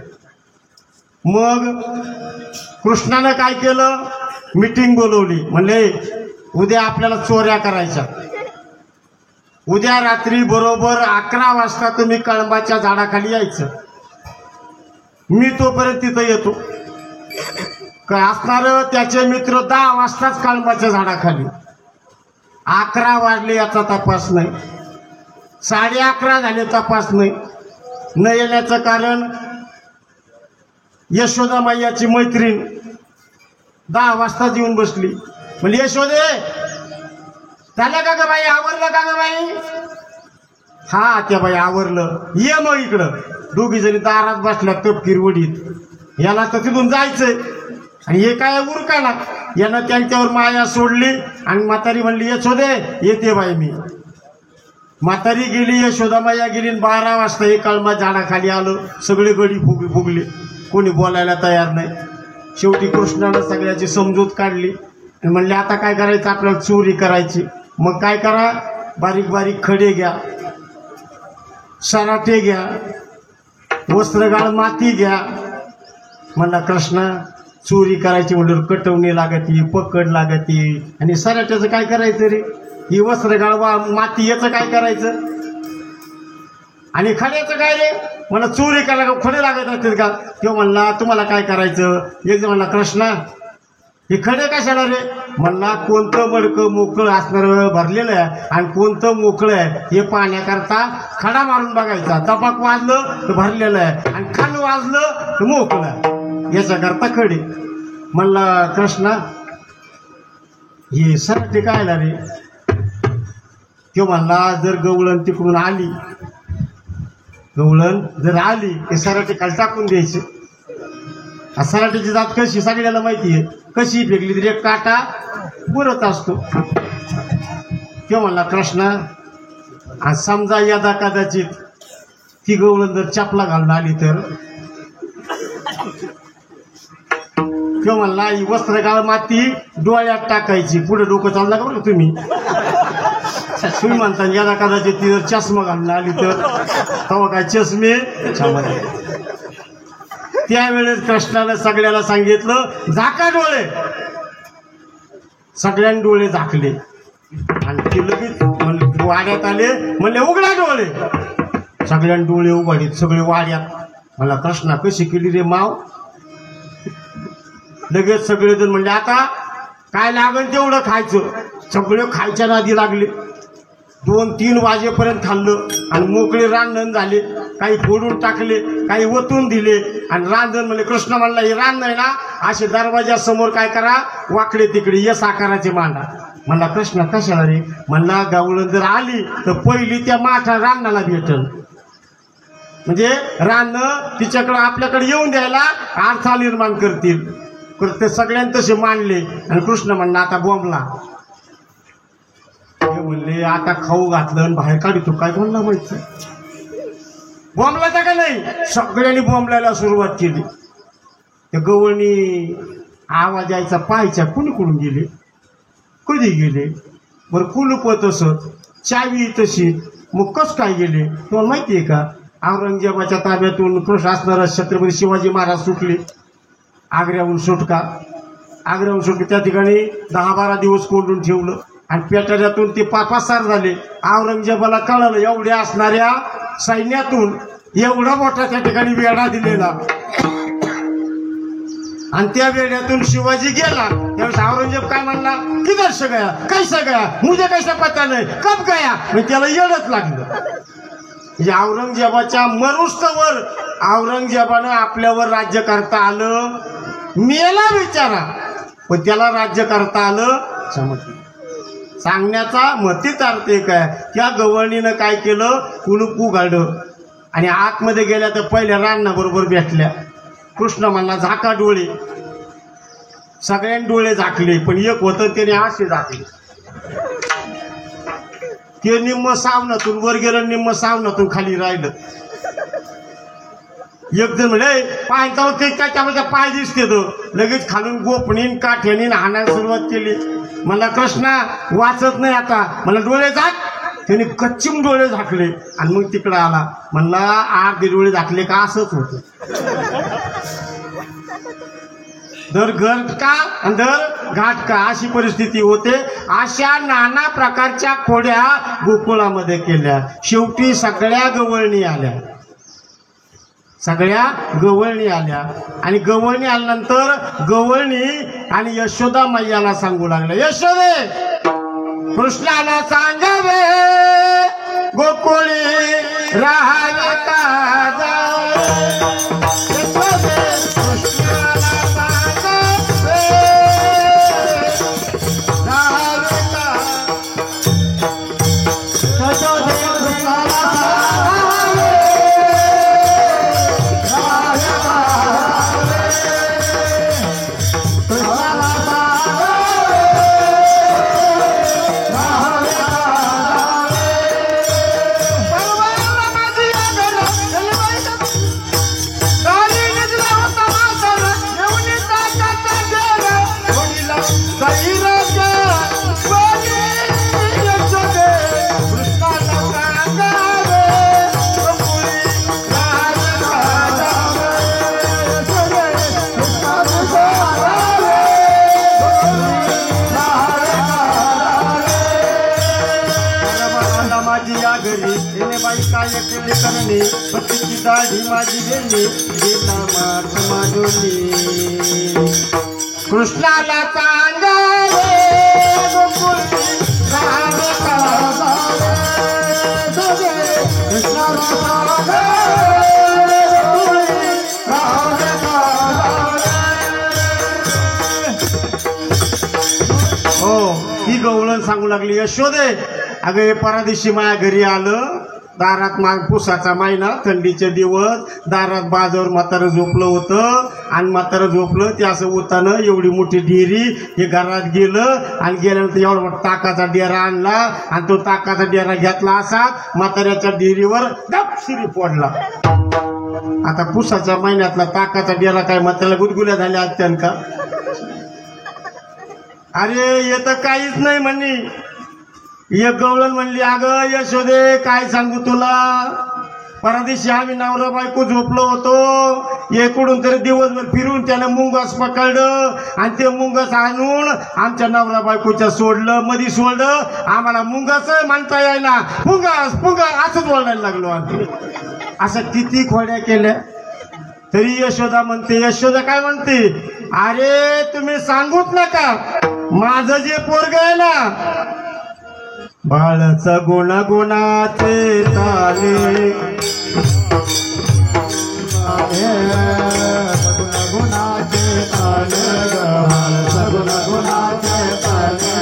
मग कृष्णानं काय केलं, मीटिंग बोलवली. म्हणले उद्या आपल्याला चोऱ्या करायच्या, उद्या रात्री बरोबर 11 वाजता तुम्ही कळंबाच्या झाडाखाली यायचं, मी तोपर्यंत तिथं येतो. काय असणार त्याचे मित्र 10 वाजताच कळंबाच्या झाडाखाली. 11 वाजले याचा तपास नाही, 11:30 झाले तपास नाही. न येण्याचं कारण यशोदा मैयाची मैत्रीण 10 वाजताच येऊन बसली. म्हणजे यशोदे झालं का ग बाई, आवरलं का ग बाई? हा त्या बाई आवरलं, ये मग इकडं. 2 जणी दारात बसल्या तपकीर वडीत. याला तर तिथून जायचंय आणि हे काय उरकाना. यानं त्यांच्यावर माया सोडली आणि म्हातारी म्हणली यशोदे येते बाई मी. म्हातारी गेली, यशोदा माया गेली. 12 वाजता हे कळंबा झाडाखाली आलं. सगळे गडी फुगले, कोणी बोलायला तयार नाही. शेवटी कृष्णानं सगळ्याची समजूत काढली आणि म्हणले आता काय करायचं, आपल्याला चोरी करायची. मग काय करा, बारीक बारीक खडे घ्या, सराटे घ्या, वस्त्रगाळ माती घ्या. म्हणला कृष्णा चोरी करायची म्हणल्यावर कटवणी लागती, पकड लागती, आणि सराट्याचं काय करायचं रे, ही वस्त्रगाळ माती याचं काय करायचं, आणि खड्याचं काय रे. मला चोरी करायला खडे लागत असतील का. किंवा म्हणला तुम्हाला काय करायचं. एक जण म्हणला कृष्णा हे खडे कशाला रे. म्हणला कोणतं मडकं मोकळं असणार भरलेलं आहे आणि कोणतं मोकळं आहे हे पाहण्याकरता खडा मारून बघायचा. टपाक वाजलं तर भरलेलं आहे आणि खाल वाजलं तर मोकळं आहे, याच्याकरता खडे. म्हणला कृष्णा हे सराटे कायला रे. किंवा म्हणला जर गवळण तिकडून आली, गवळण जर आली ते सराटे खाली टाकून द्यायचे. सराटीची जात कशी सगळ्याला माहिती आहे, कशी फेकली तरी एक काटा बुरत असतो. किंवा म्हणला कृष्णा समजा यदा कदाचित ती गवळण जर चपला घालून आली तर. किंवा म्हणला ही वस्त्रगाळ माती डोळ्यात टाकायची, पुढे डोकं चालला का बरं तुम्ही. तुम्ही म्हणता यदा कदाचित ती जर चष्मा घालून आली तर, तेव्हा काय चष्मे त्याच्यामध्ये. त्यावेळेस कृष्णानं सगळ्याला सांगितलं झाका डोळे. सगळ्यांनी डोळे झाकले आणि ते लगेच वाड्यात आले. म्हणले उघडा डोळे. सगळ्यांनी डोळे उघडीत, सगळे वाड्यात. मला कृष्णा कशी केली रे माव. लगेच सगळेजण म्हणले आता काय लागेल तेवढं खायचं. सगळे खायच्या नादी लागले. 2-3 वाजेपर्यंत खाल्लं आणि मोकळे रांधण झाले. काही फोडून टाकले, काही वतून दिले आणि रांधण म्हणले. कृष्ण म्हणला हे रान नाही ना, असे दरवाजासमोर काय करा, वाकडे तिकडे यस आकाराचे मांडा. म्हणला कृष्ण कशाला रे. म्हणला गवळण जर आली तर पहिली त्या माठा रानाला भेटल, म्हणजे रान तिच्याकडे आपल्याकडे येऊन द्यायला अडथळा निर्माण करतील. ते सगळ्यांनी तसे मांडले आणि कृष्ण म्हणला आता बोंबला. म्हणले आता खाऊ घातलं आणि बाहेर काढतो काय म्हणला माहिती. बॉम्बला का नाही, सगळ्यांनी बॉम्बलायला सुरुवात केली. त्या गवळणी आवाज यायचा पाहायचा, कुणी कुठून गेले, कधी गेले, बरं कुलूप तसंच, चावी तशी, मग कस काय गेले. तुम्हाला माहिती आहे का, औरंगजेबाच्या ताब्यातून कृष्ण असणारा छत्रपती शिवाजी महाराज सुटले. आग्र्याहून सुटका, आग्र्याहून सुटके त्या ठिकाणी 10-12 दिवस कोंडून ठेवलं आणि पेटाऱ्यातून ते पापासार झाले. औरंगजेबाला कळलं एवढ्या असणाऱ्या सैन्यातून एवढा मोठा त्या ठिकाणी वेढा दिलेला आणि त्या वेड्यातून शिवाजी गेला. त्यावेळेस औरंगजेब काय म्हणला, किधर से गया, कैसा गया, मुझे कैसा पता नाही, कब गया. म्हणजे त्याला येडच लागलं. म्हणजे औरंगजेबाच्या मरुस्तवर औरंगजेबानं आपल्यावर राज्य करता आलं, मेला बिचारा, पण त्याला राज्य करता आलं. समजलं सांगण्याचा मतीच अर्थ एक आहे. त्या गवळणीनं काय केलं, कुलूप उघडलं आणि आतमध्ये गेल्या तर पहिल्या रानाबरोबर भेटल्या. कृष्ण म्हणला झाका डोळे. सगळ्यांनी डोळे झाकले, पण एक होतं त्याने असे झाकले. ते निम्म सावनातून वर गेलं, निम्म सावनातून खाली राहिलं. एक जण म्हणजे पायता ते त्याच्यामध्ये पाय दिसते तो लगेच खालून गोपणीन काठ्यानी हाणायला सुरुवात केली. मला कृष्णा वाचत नाही आता, मला डोळे झाक. त्याने कच्चिम डोळे झाकले आणि मग तिकडं आला. म्हणला आग डोळे झाकले का असंच होतं. दर घर का आणि दर घाट का अशी परिस्थिती होते. अशा नाना प्रकारच्या खोड्या गोकुळामध्ये केल्या. शेवटी सगळ्या गवळणी आल्या, सगळ्या गवळणी आल्या. आणि गवळणी आल्यानंतर गवळणी आणि यशोदा मैयाला सांगू लागल्या, यशोदे कृष्णाला सांगावे गोकुळी राहावे का. पतीची दाढी माझी गेली गेला मार्ग माधुनी. कृष्णाला सांगावे गोकुळी राहावे का. कृष्णाला सांगावे गोकुळी राहावे का. हो ही गवळण सांगू लागली, यशोदे अगं हे परदेशी माया घरी आलं. दारात पुसाचा महिना, थंडीचे दिवस, दारात बाजावर म्हातारं झोपलं होतं. आणि म्हातारं झोपलं ते असं होताना एवढी मोठी डेरी हे घरात गेलं. आणि गेल्यानंतर एवढा मोठा ताकाचा डेरा आणला आणि तो ताकाचा डेरा घेतला असा म्हाताऱ्याच्या डेरीवर गपशिरी पडला. आता पुसाच्या महिन्यातला ताकाचा डेरा काय म्हाताऱ्याला गुदगुल्या झाल्या असत्यान का. अरे हे तर काहीच नाही म्हणे. एक गवळण म्हणली, अगं यशोदे काय सांगू तुला, परदेशी आम्ही नवरा बायको झोपलो होतो. इकडून तरी दिवसभर फिरून त्यानं मुंगस पकडलं आणि ते मुंगस आणून आमच्या नवरा बायकोच्या सोडलं, मधी सोडलं. आम्हाला मुंगस म्हणता यायला, पुंगास पुंगास असंच बोलायला लागलो आम्ही. असं किती खोड्या केल्या तरी यशोदा म्हणते. यशोदा काय म्हणते, अरे तुम्ही सांगूच नका, माझं जे पोरग आहे ना बाळाचा गुणागुणाचे ताले, गुणागुणाचे ताले, बाळाचा गुणागुणाचे ताले,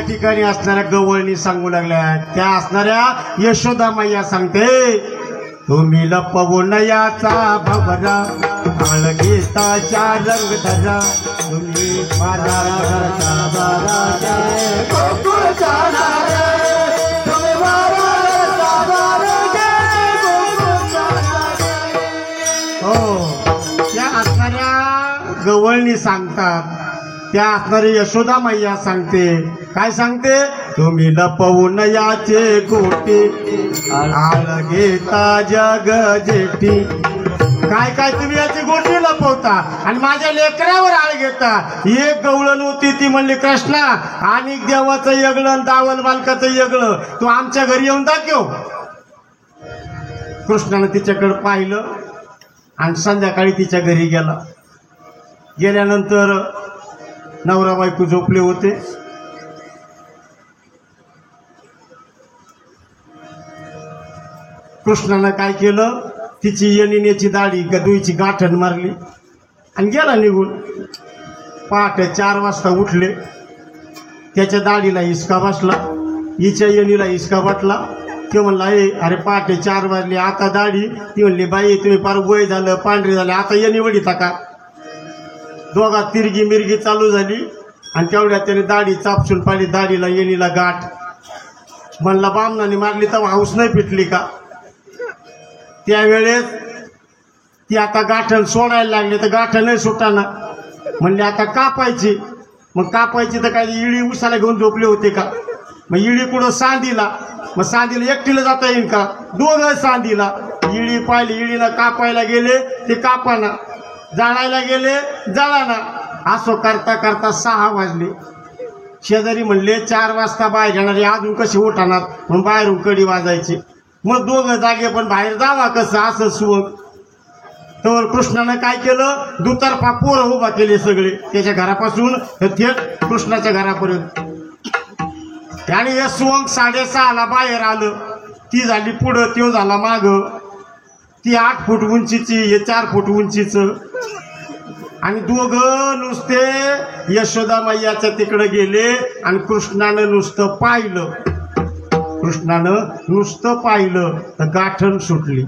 ठिकाणी असणाऱ्या गवळणी सांगू लागल्या. त्या असणाऱ्या यशोदा मैया सांगते, तुम्ही लपवून याचा भवरा आळगीताच्या रंग धरा, तुम्ही माझा घरचा बारा गोकुळ जाणारे, तुम्ही बाराचा बारा हो त्या असणाऱ्या गवळणी सांगतात. त्या असणारी यशोदा मैया सांगते, काय सांगते, तुम्ही लपवून याचे गोटी आळगीता जग जेठी. काय काय तुम्ही याची गोटी लपवता आणि माझ्या लेकरावर आळ घेता. एक गवळण होती ती म्हणली, कृष्णा आणि देवाचं यगळं दावल बालकाचं यगळं तू आमच्या घरी येऊन दाखव. कृष्णानं तिच्याकडे पाहिलं आणि संध्याकाळी तिच्या घरी गेला. गेल्यानंतर नवरा बायको झोपले होते. कृष्णानं काय केलं, तिची यनिनेची दाढी गदुईची गाठण मारली आणि गेला निघून. पहाटे 4 वाजता उठले. त्याच्या दाढीला हिसका बसला, हिच्या यनीला हिसका बसला. ते म्हणला, अरे पहाटे 4 वाजले, आता दाढी? ती म्हणली, बाई तुम्ही फार वय झालं, पांढरी झाले, आता यनी वडीता का? दोघात तिरगी मिरगी चालू झाली आणि तेवढ्यात त्याने दाढी चापसून पाडली, दाढीला यनीला गाठ. म्हणला, बामणाने मारली तर हाऊस नाही पिटली का? त्यावेळेस ती आता गाठण सोडायला लागली तर गाठणही सुटाना. म्हणले आता कापायची. मग कापायची तर काय इळी उसाला घेऊन झोपले होते का? मग इळी कुठं सांदीला. मग सांदीला एकटीला जाता येईल का? दोघं सांदीला. इळी पाहिली, इळीनं कापायला गेले ते कापाना, जाळायला गेले जळाना. असं करता करता 6 वाजले. शेजारी म्हणले 4 वाजता बाहेर येणारे अजून कसे उठाणार, म्हणून बाहेरून कडी वाजायची. मग दोघं जागे पण बाहेर जावा कसं, असं सुवक. तर कृष्णानं काय केलं, दुतर्फा पोरं उभा केले सगळे, त्याच्या घरापासून थेट कृष्णाच्या घरापर्यंत. आणि हे सुवंग 6:30ला बाहेर आलं. ती झाली पुढं, त्यो झाला मागं. ती 8 फूट उंचीची, हे 4 फूट उंचीचं. आणि दोघं नुसते यशोदा मैयाच्या तिकडे गेले आणि कृष्णानं नुसतं पाहिलं. कृष्णानं नुसतं पाहिलं तर गाठण सुटली.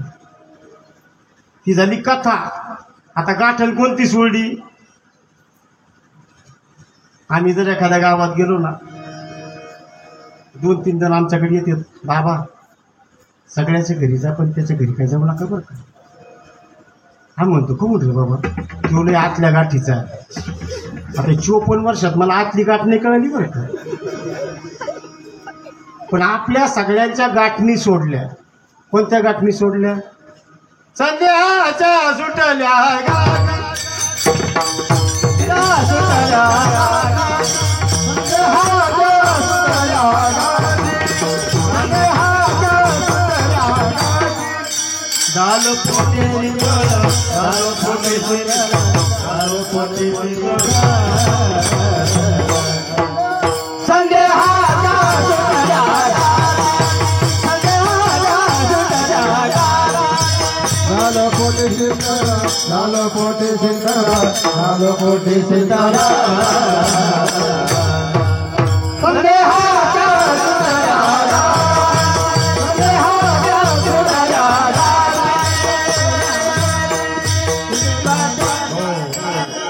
ती झाली कथा. आता गाठण कोणती सोडली? आम्ही जर एखाद्या गावात गेलो ना, 2-3 जण आमच्याकडे येतात, बाबा सगळ्याच्या घरी जा पण त्याच्या घरी काय जाऊ नका बरं का. हा म्हणतो का म्हटलं बाबा, तो लय आतल्या गाठीचा. आता 54 वर्षात मला आतली गाठ नाही कळली बरं का. पण आपल्या सगळ्यांच्या गाठणी सोडल्या. कोणत्या गाठणी सोडल्या? संध्याच्या सुटल्या दाल पोटे दाल पोटे दाल पोटे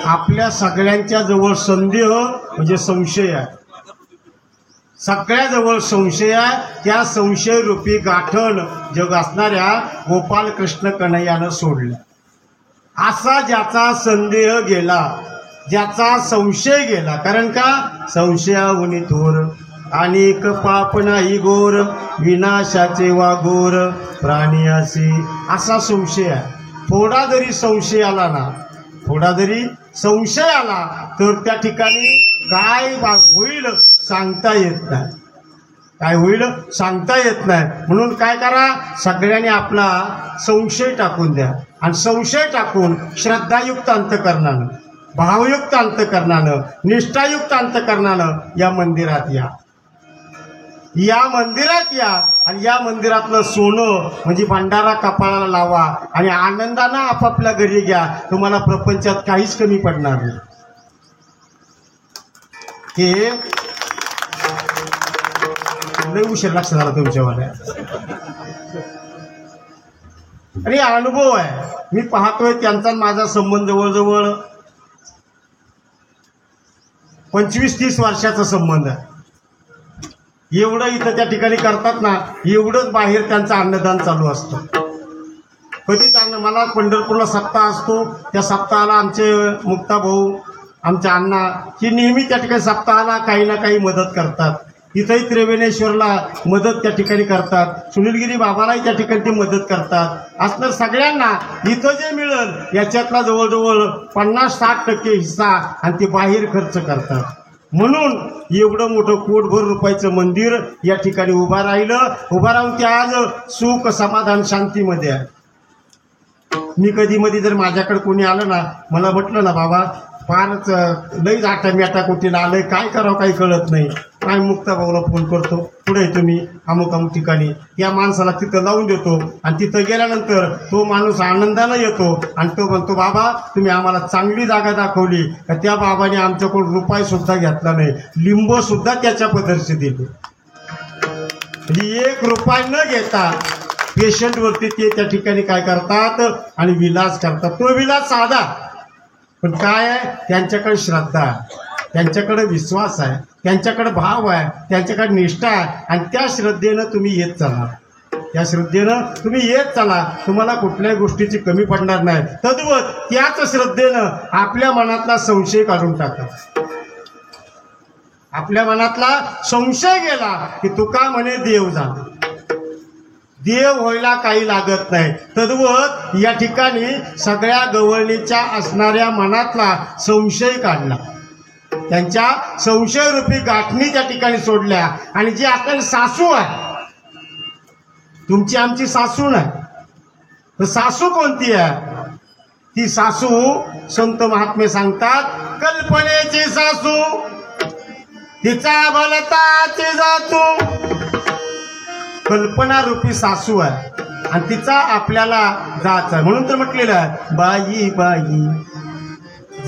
आपल्या सगळ्यांच्या जवळ संदेह म्हणजे संशय आहे. सगळ्याजवळ संशय आहे. त्या संशय रूपी गाठण जग असणाऱ्या गोपाल कृष्ण कन्हैयानं सोडलं. असा ज्याचा संदेह गेला, ज्याचा संशय गेला, कारण का संशयाहुनी थोर अनेक पाप नाही गोर, विनाशाचे वाघोर प्राणी असे, असा संशय आहे. थोडा जरी संशय आला ना, थोडा जरी संशय आला तर त्या ठिकाणी काय होईल सांगता येत नाही. काय होईल सांगता येत नाही. म्हणून काय करा, सगळ्यांनी आपला संशय टाकून द्या. आणि संशय टाकून श्रद्धायुक्त अंतकरणानं, भावयुक्त अंतकरणानं, निष्ठायुक्त अंतकरणानं या मंदिरात या. या मंदिरात या आणि या मंदिरातलं सोनं म्हणजे भंडारा कपाळाला लावा आणि आनंदानं आपापल्या घरी घ्या. तुम्हाला प्रपंचात काहीच कमी पडणार नाही. हे लय उशीर लक्षात आला तुमच्यावाल्या. आणि अनुभव आहे. मी पाहतोय त्यांचा माझा संबंध जवळजवळ 25-30 वर्षाचा संबंध आहे. एवढं इथं त्या ठिकाणी करतात ना, एवढंच बाहेर त्यांचं अन्नदान चालू असतं. कधीच मला पंढरपूरला सप्ताह असतो, त्या सप्ताहाला आमचे मुक्ता भाऊ, आमच्या अण्णा ही नेहमी त्या ठिकाणी सप्ताहाला काही ना काही मदत करतात. इथंही त्रिवेणेश्वरला मदत त्या ठिकाणी करतात. सुनीलगिरी बाबालाही त्या ठिकाणी ते मदत करतात. असणार सगळ्यांना इथं जे मिळेल याच्यातला जवळजवळ 50-60% हिस्सा आणि ते बाहेर खर्च करतात. म्हणून एवढं मोठं कोटभर रुपयाचं मंदिर या ठिकाणी उभा राहून ते आज सुख समाधान शांतीमध्ये आहे. मी कधी मध्ये जर माझ्याकडे कोणी आलं ना, मला म्हटलं ना बाबा फारच लईच आटाम्याटा कुठेला आलंय, काय करावं काही कळत नाही, काय मुक्ता भाऊला फोन करतो, पुढे तुम्ही अमुक अमुक ठिकाणी, या माणसाला तिथं लावून देतो आणि तिथं गेल्यानंतर तो माणूस आनंदानं येतो आणि तो म्हणतो बाबा तुम्ही आम्हाला चांगली जागा दाखवली का त्या बाबाने आमच्याकडून रुपये सुद्धा घेतला नाही, लिंब सुद्धा त्याच्या पदरशी दिले. एक रुपया न घेता पेशंटवरती ते त्या ठिकाणी काय करतात आणि विलास करतात. तो विलास साधा, पण काय आहे त्यांच्याकडे श्रद्धा आहे, त्यांच्याकडे विश्वास आहे, त्यांच्याकडे भाव आहे, त्यांच्याकडे निष्ठा आहे आणि त्या श्रद्धेनं तुम्ही येत चला, त्या श्रद्धेनं तुम्ही येत चला, तुम्हाला कुठल्याही गोष्टीची कमी पडणार नाही. तद्वत त्याच श्रद्धेनं आपल्या मनातला संशय काढून टाका. आपल्या मनातला संशय गेला की तुका म्हणे देव झाला, देव व्हायला काही लागत नाही. तद्वत या ठिकाणी सगळ्या गवळणीच्या असणाऱ्या मनातला संशय काढला, त्यांच्या संशयरूपी गाठणी त्या ठिकाणी सोडल्या. आणि जी आपण सासू आहे, तुमची आमची सासू नाही, तर सासू कोणती आहे? ती सासू संत महात्मे सांगतात कल्पनेची सासू, तिचा भलताची जातू. कल्पना रूपी सासू आहे आणि तिचा आपल्याला जाच आहे. म्हणून तर म्हटलेलं आहे बाई बाई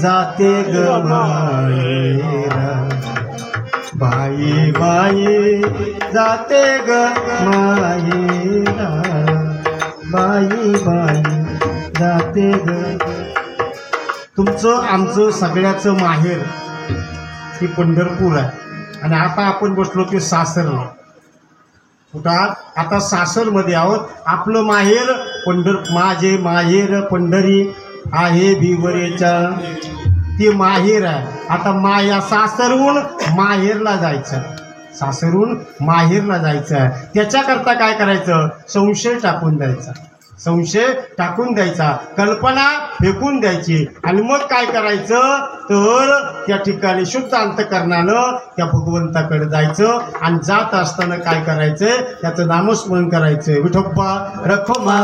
जाते ग मायेरा, बाई बाई जाते ग मायेरा, बाई बाई जाते ग. तुमचं आमचं सगळ्याचं माहेर ही पंढरपूर आहे आणि आता आपण बसलो की सासरला. कुठं आता सासरमध्ये आहोत. आपलं माहेर माझे माहेर पंढरी आहे भिवरेच्या, ते माहेर आहे. आता या सासरहून माहेरला जायचं, सासरहून माहेरला जायचं. त्याच्याकरता काय करायचं? संशय टाकून द्यायचा, संशय टाकून द्यायचा, कल्पना फेकून द्यायची आणि मग काय करायचं तर त्या ठिकाणी शुद्ध अंतकरणानं त्या भगवंताकडे जायचं आणि जात असताना काय करायचंय त्याचं नामस्मरण करायचंय. विठोबा रखोबा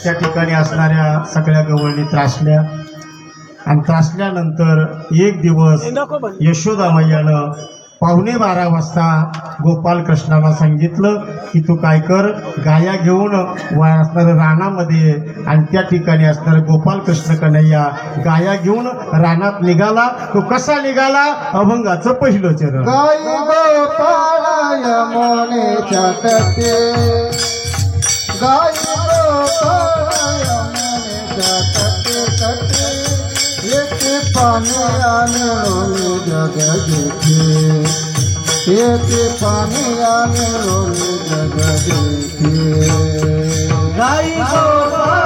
त्या ठिकाणी असणाऱ्या सगळ्या गवळणी त्रासल्या आणि त्रासल्यानंतर एक दिवस यशोदा मैयानं 11:15 वाजता गोपाल कृष्णाला सांगितलं की तू काय कर, गाया घेऊन असणाऱ्या रानामध्ये आणि त्या ठिकाणी असणारे गोपाल कृष्ण कन्हैया गाया घेऊन रानात निघाला. तो कसा निघाला? अभंगाचं पहिलं चरण. गाई गोपाळ यमुनेच्या तटे, गाई गोपाळ यमुनेच्या तटे तटे, येते पाण्याने रोली जग जेथे, येते पाण्याने रोली जग जेथे. गाई गोपाळ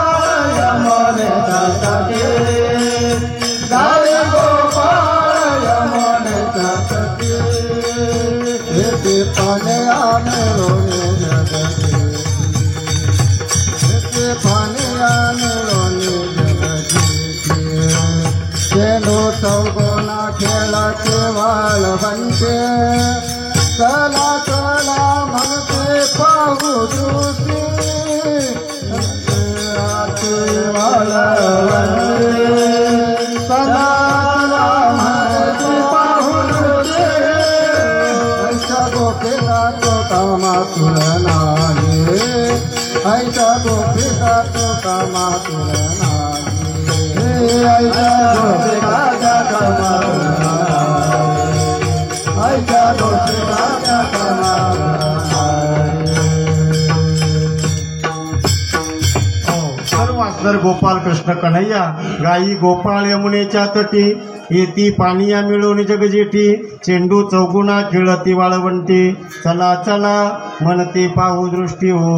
यमुनेच्या तटे, गाई गोपाळ यमुनेच्या तटे, ते पाण्या मिळून जगती ते पाण्या मिळून जगती चेंडू चौगोना खेळाचे वाळवंटे चला चला म्हणते पाहू दृष्टी वाळवंटे चला चला म्हणते पाहू दृष्टी ऐसा गोपिका तो कामातुर नाही ऐसा गोपिका तो कामातुर नाही ऐसा गोपिका कामातुर ऐसा गोपिका सर्व असणार गोपाल कृष्ण कन्हैया गाई गोपाळ यमुनेच्या तटी येती पानिया मिळवून जगजेठी चेंडू चौगुणा खेळती वाळवंटी चला चला म्हणते पाहू दृष्टी हो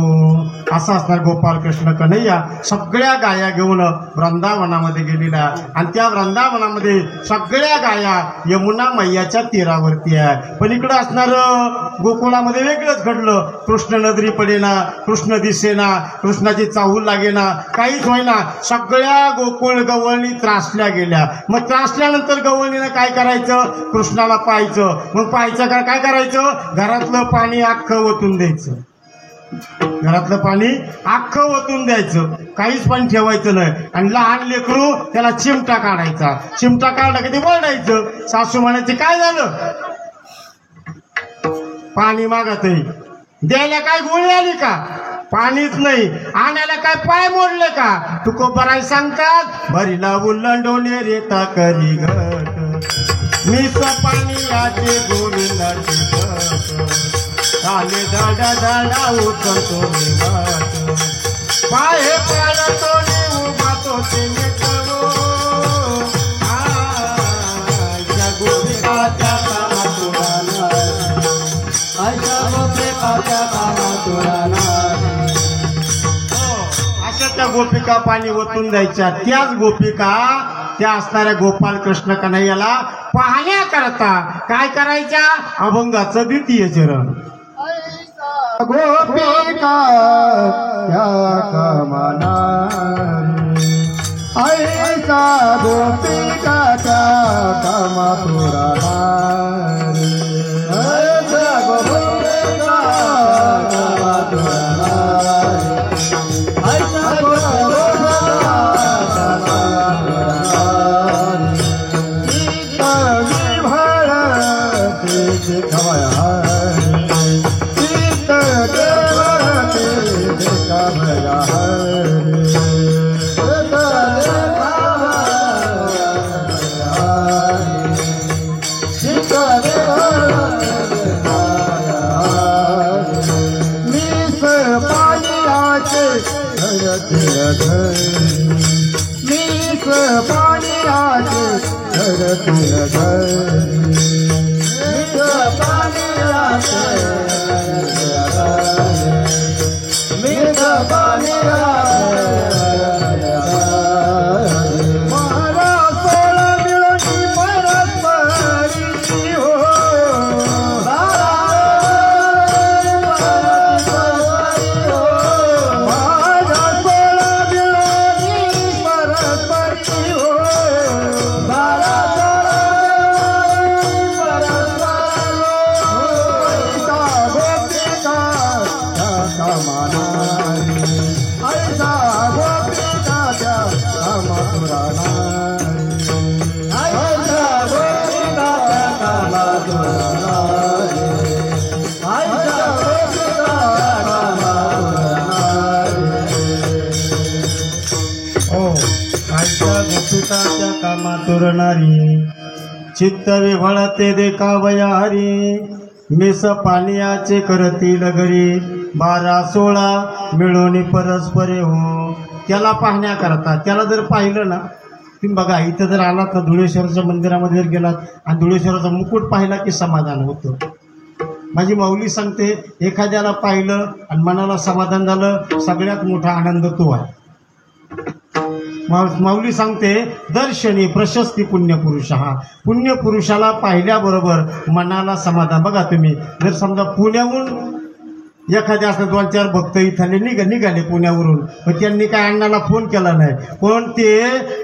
असा असणार गोपाल कृष्ण कन्हैया सगळ्या गाया घेऊन वृंदावनामध्ये गेलेला आणि त्या वृंदावनामध्ये सगळ्या गाया यमुना मैयाच्या तीरावरती आहे. पण इकडं असणार गोकुळामध्ये वेगळंच घडलं. कृष्ण नदरी पडेना, कृष्ण दिसेना, कृष्णाची चाहूल लागेना, काहीच होईना. सगळ्या गोकुळ गवळणी त्रासल्या गेल्या. मग त्रासल्यानंतर गवळणीनं काय करायचं? कृष्णाला पाहायचं. मग पाहायचं काय करायचं? घरातलं पाणी अख्खं ओतून द्यायचं. घरातलं पाणी अख्खं ओतून द्यायचं, काहीच पाणी ठेवायचं नाही. आणि लहान लेकरू त्याला चिमटा काढायचा. चिमटा काढला की ते वळायचं. सासू म्हणायचे काय झालं? पाणी मागत आहे. द्यायला काय गोळी आली का? पाणीच नाही. आणायला काय पाय मोडले का? तुकोबराय सांगतात भरीला उल्लंडोने रेता करी घट मीच पाणी याचे गोविंदाचे घट आले दाडा दाडा उचलतो मी वाट पाय पाळतो नि उभा तो ते नेतो आयच्या गोपिकाच्या कामातुराना आयच्या गोपिकाच्या कामातुराना अशा त्या गोपिका पाणी ओतून द्यायच्या. त्याच गोपिका त्या असणाऱ्या गोपाल कृष्ण कन्हैयाला पाहण्याकरता काय करायच्या? अभंगाचं द्वितीय चरण गोपिका या कामना ऐसा गोपिका त्या कामातुराना ऐसा गोपिका कामातुराना ऐसा गोपिका खवाया मीच पाण्याचे धरतीला घरी मीच पाण्याचे मीच पाण्याचे महारा सोळा मिळून परस्परी हो गोपिकाच्या कामातुरणारी चित्त विव्हळते देखावयारी मेस पानियाचे करतील घरी 12-16 मिळून परस्परे हो. त्याला पाहण्याकरता त्याला जर पाहिलं ना तुम्ही बघा इथं जर आलात ना धुळेश्वराच्या मंदिरामध्ये जर गेलात आणि धुळेश्वराचा मुकुट पाहिला की समाधान होतं. माझी माऊली सांगते एखाद्याला पाहिलं आणि मनाला समाधान झालं सगळ्यात मोठा आनंद तो आहे. माऊली सांगते, दर्शनी प्रशस्ती पुण्यपुरुष. हा पुण्यपुरुषाला पाहिल्याबरोबर मनाला समाधान. बघा तुम्ही, जर समजा पुण्याहून एखादे असं 2-4 भक्त इथले निघाले पुण्यावरून, पण त्यांनी काय अण्णाला फोन केला नाही, पण ते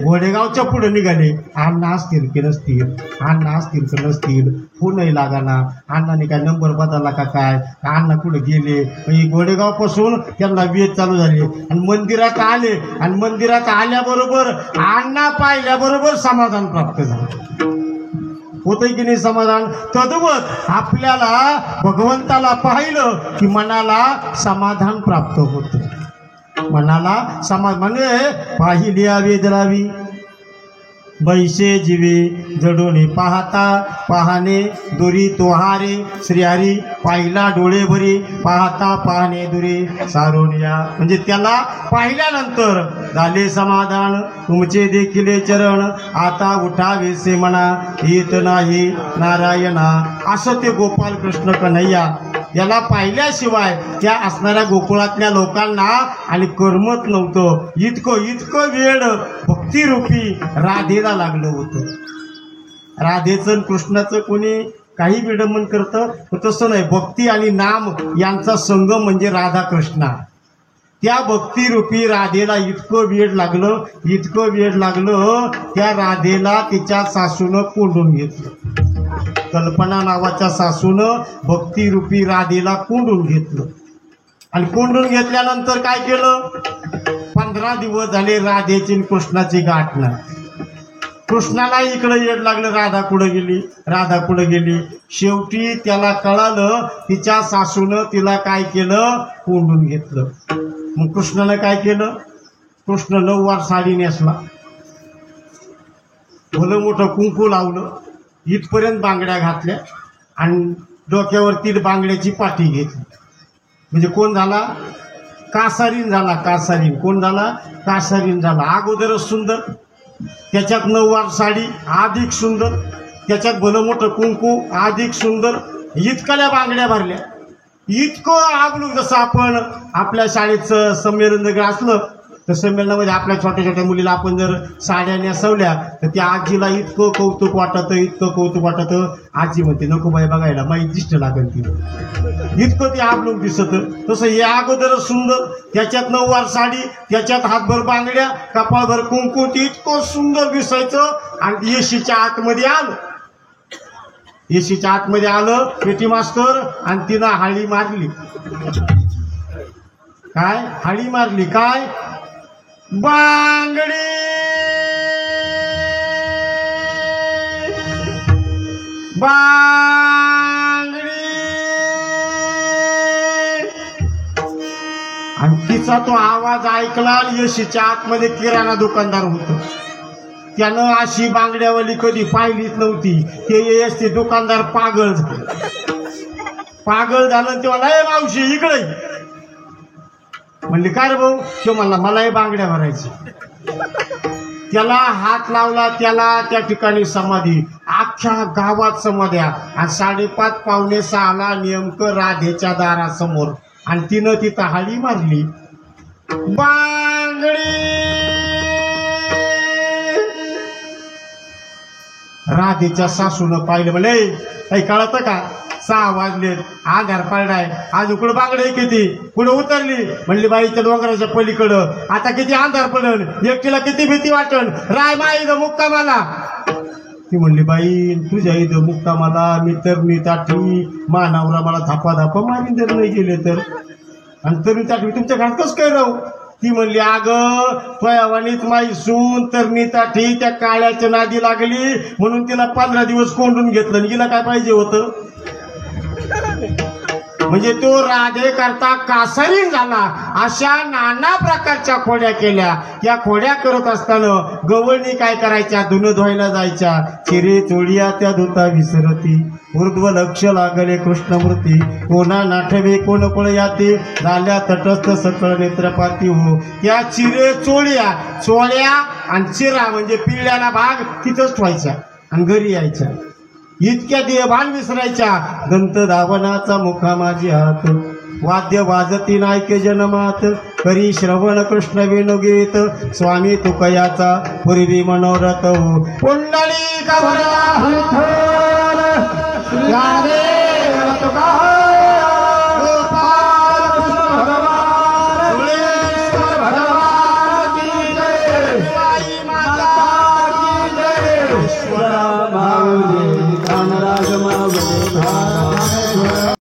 घोडेगावच्या पुढे निघाले. अण्णा असतील की नसतील, अण्णा असतील की नसतील, फोनही लागाना. अण्णाने काय नंबर बदलला का काय, अण्णा कुठे गेले. घोडेगावपासून त्यांना वेध चालू झाले आणि मंदिरात आले. आणि मंदिरात आल्याबरोबर अण्णा पाहिल्याबरोबर समाधान प्राप्त झालं. होतंय की नाही समाधान? तद्वत आपल्याला भगवंताला पाहिलं की मनाला समाधान प्राप्त होतं. मनाला म्हणजे पाहिली वेदरावी बैसे जीवे जडोने पाहता पाहणे दुरी तोहारे श्रीहरी पाहिला डोळे भरी पाहता पाहणे दुरी सारोनिया. म्हणजे त्याला पाहिल्यानंतर झाले समाधान. तुमचे देखील चरण आता उठावेसे म्हणा येत नाही नारायणा. असं ते गोपाल कृष्ण कन्हैया याला पाहिल्याशिवाय त्या असणाऱ्या गोकुळातल्या लोकांना आणि करमत नव्हतं. इतकं वेळ भक्तिरूपी राधेला लागलं होतं. राधेचं कृष्णाचं कोणी काही विडंबन करतं, पण तसं नाही. भक्ती आणि नाम यांचा संगम म्हणजे राधा कृष्णा. त्या भक्तिरूपी राधेला इतकं वेळ लागलं त्या राधेला तिच्या सासूनं कोंडून घेतलं. कल्पना नावाच्या सासूनं भक्तिरूपी राधेला कोंडून घेतलं. आणि कोंडून घेतल्यानंतर काय केलं? 15 दिवस झाले राधेची कृष्णाची गाठ नाही. कृष्णाला इकडे येड लागलं, राधा कुठं गेली. शेवटी त्याला कळालं तिच्या सासूनं तिला काय केलं? कोंडून घेतलं. मग कृष्णानं काय केलं? कृष्ण 9 वार साडी नेसला, भलं मोठं कुंकू लावलं, इथपर्यंत बांगड्या घातल्या आणि डोक्यावरती बांगड्याची पाठी घेतली. म्हणजे कोण झाला? कासारीन झाला. कासारीन कोण झाला? कासारीन झाला. अगोदरच सुंदर, त्याच्यात 9 वार साडी अधिक सुंदर, त्याच्यात भलं मोठं कुंकू अधिक सुंदर, इतकल्या बांगड्या भरल्या. इतकं आगलूक. जसं आपण आपल्या शाळेचं संमेलन जर असलं तर संमेलनामध्ये आपल्या छोट्या छोट्या मुलीला आपण जर साड्या नेसवल्या तर त्या आजीला इतकं कौतुक वाटतं. आजी म्हणते नको बाई बघायला, माहीत दिसत लागेल ती. इतकं ते आगलूक दिसत. तसं हे अगोदरच सुंदर, त्याच्यात 9 वार साडी, त्याच्यात हातभर बांगड्या, कपाळभर कुंकू, ते इतकं सुंदर दिसायचं. आणि येशीच्या आतमध्ये आलं पेटी मास्तर आणि तिनं हाळी मारली. काय बांगडी आणि तिचा तो आवाज ऐकला. येशीच्या आतमध्ये किराणा दुकानदार होतं. त्यानं अशी बांगड्यावाली कधी पाहिलीच नव्हती. ते दुकानदार पागल झालं. तेव्हा नाही मावशी इकडे म्हणली, काय रे भाऊ? तो म्हणला मलाही बांगड्या भरायची. त्याला हात लावला, त्याला त्या ठिकाणी समाधी. अख्ख्या गावात समाध्या. आणि 5:30 पावणे 6ला नेमकं राधेच्या दारासमोर. आणि तिनं तिथं हाळी मारली. बांगडी. राधेच्या सासूनं पाहिलं, म्हणे काही कळतं का? 6 वाजलेत, आधार पडलाय, आज उकडं बांगडे किती पुढे उतरली. म्हणली बाईच्या डोंगराच्या पलीकडं आता किती अंधार पडल, एकटीला किती भीती वाटल. राय मा इथं मुक्कामाला. ती म्हणली बाई तुझ्या इथं मुक्कामाला मी तर ताठी मानावरा मला धापा मारीन जर नाही गेले तर. आणि तरी ताठी तुमच्या घरात कसं काय राहू? ती म्हणली अगं त्वयावानीच माई सून तर ताठी त्या काळ्याच्या नादी लागली म्हणून तिला 15 दिवस कोंडून घेतलं. आणि तिला काय पाहिजे होतं? म्हणजे तो राधे करता कासारीन झाला. अशा नाना प्रकारच्या खोड्या केल्या. त्या खोड्या करत असताना गवळणी काय करायच्या? धुणं धुवायला जायच्या. चिरे चोळिया त्या धुता विसरती, ऊर्ध्व लक्ष लागले कृष्णमूर्ती. कोणा नाठवे कोण कोण याते, झाल्या तटस्थ सकळ नेत्रपाती हो. त्या चिरे चोळ्या आणि चिरा म्हणजे पिळल्याला भाग तिथंच ठेवायच्या आणि घरी यायच्या. इतक्या देहभान विसरायच्या. दंत धावनाचा मुखा माझी हात, वाद्य वाजती नायके जनमात. करी श्रवण कृष्ण विनुगीत स्वामी तुकयाचा पूर्वी मनोरथ हो पुंडलिक भरा विठ्ठल ज्ञानदेव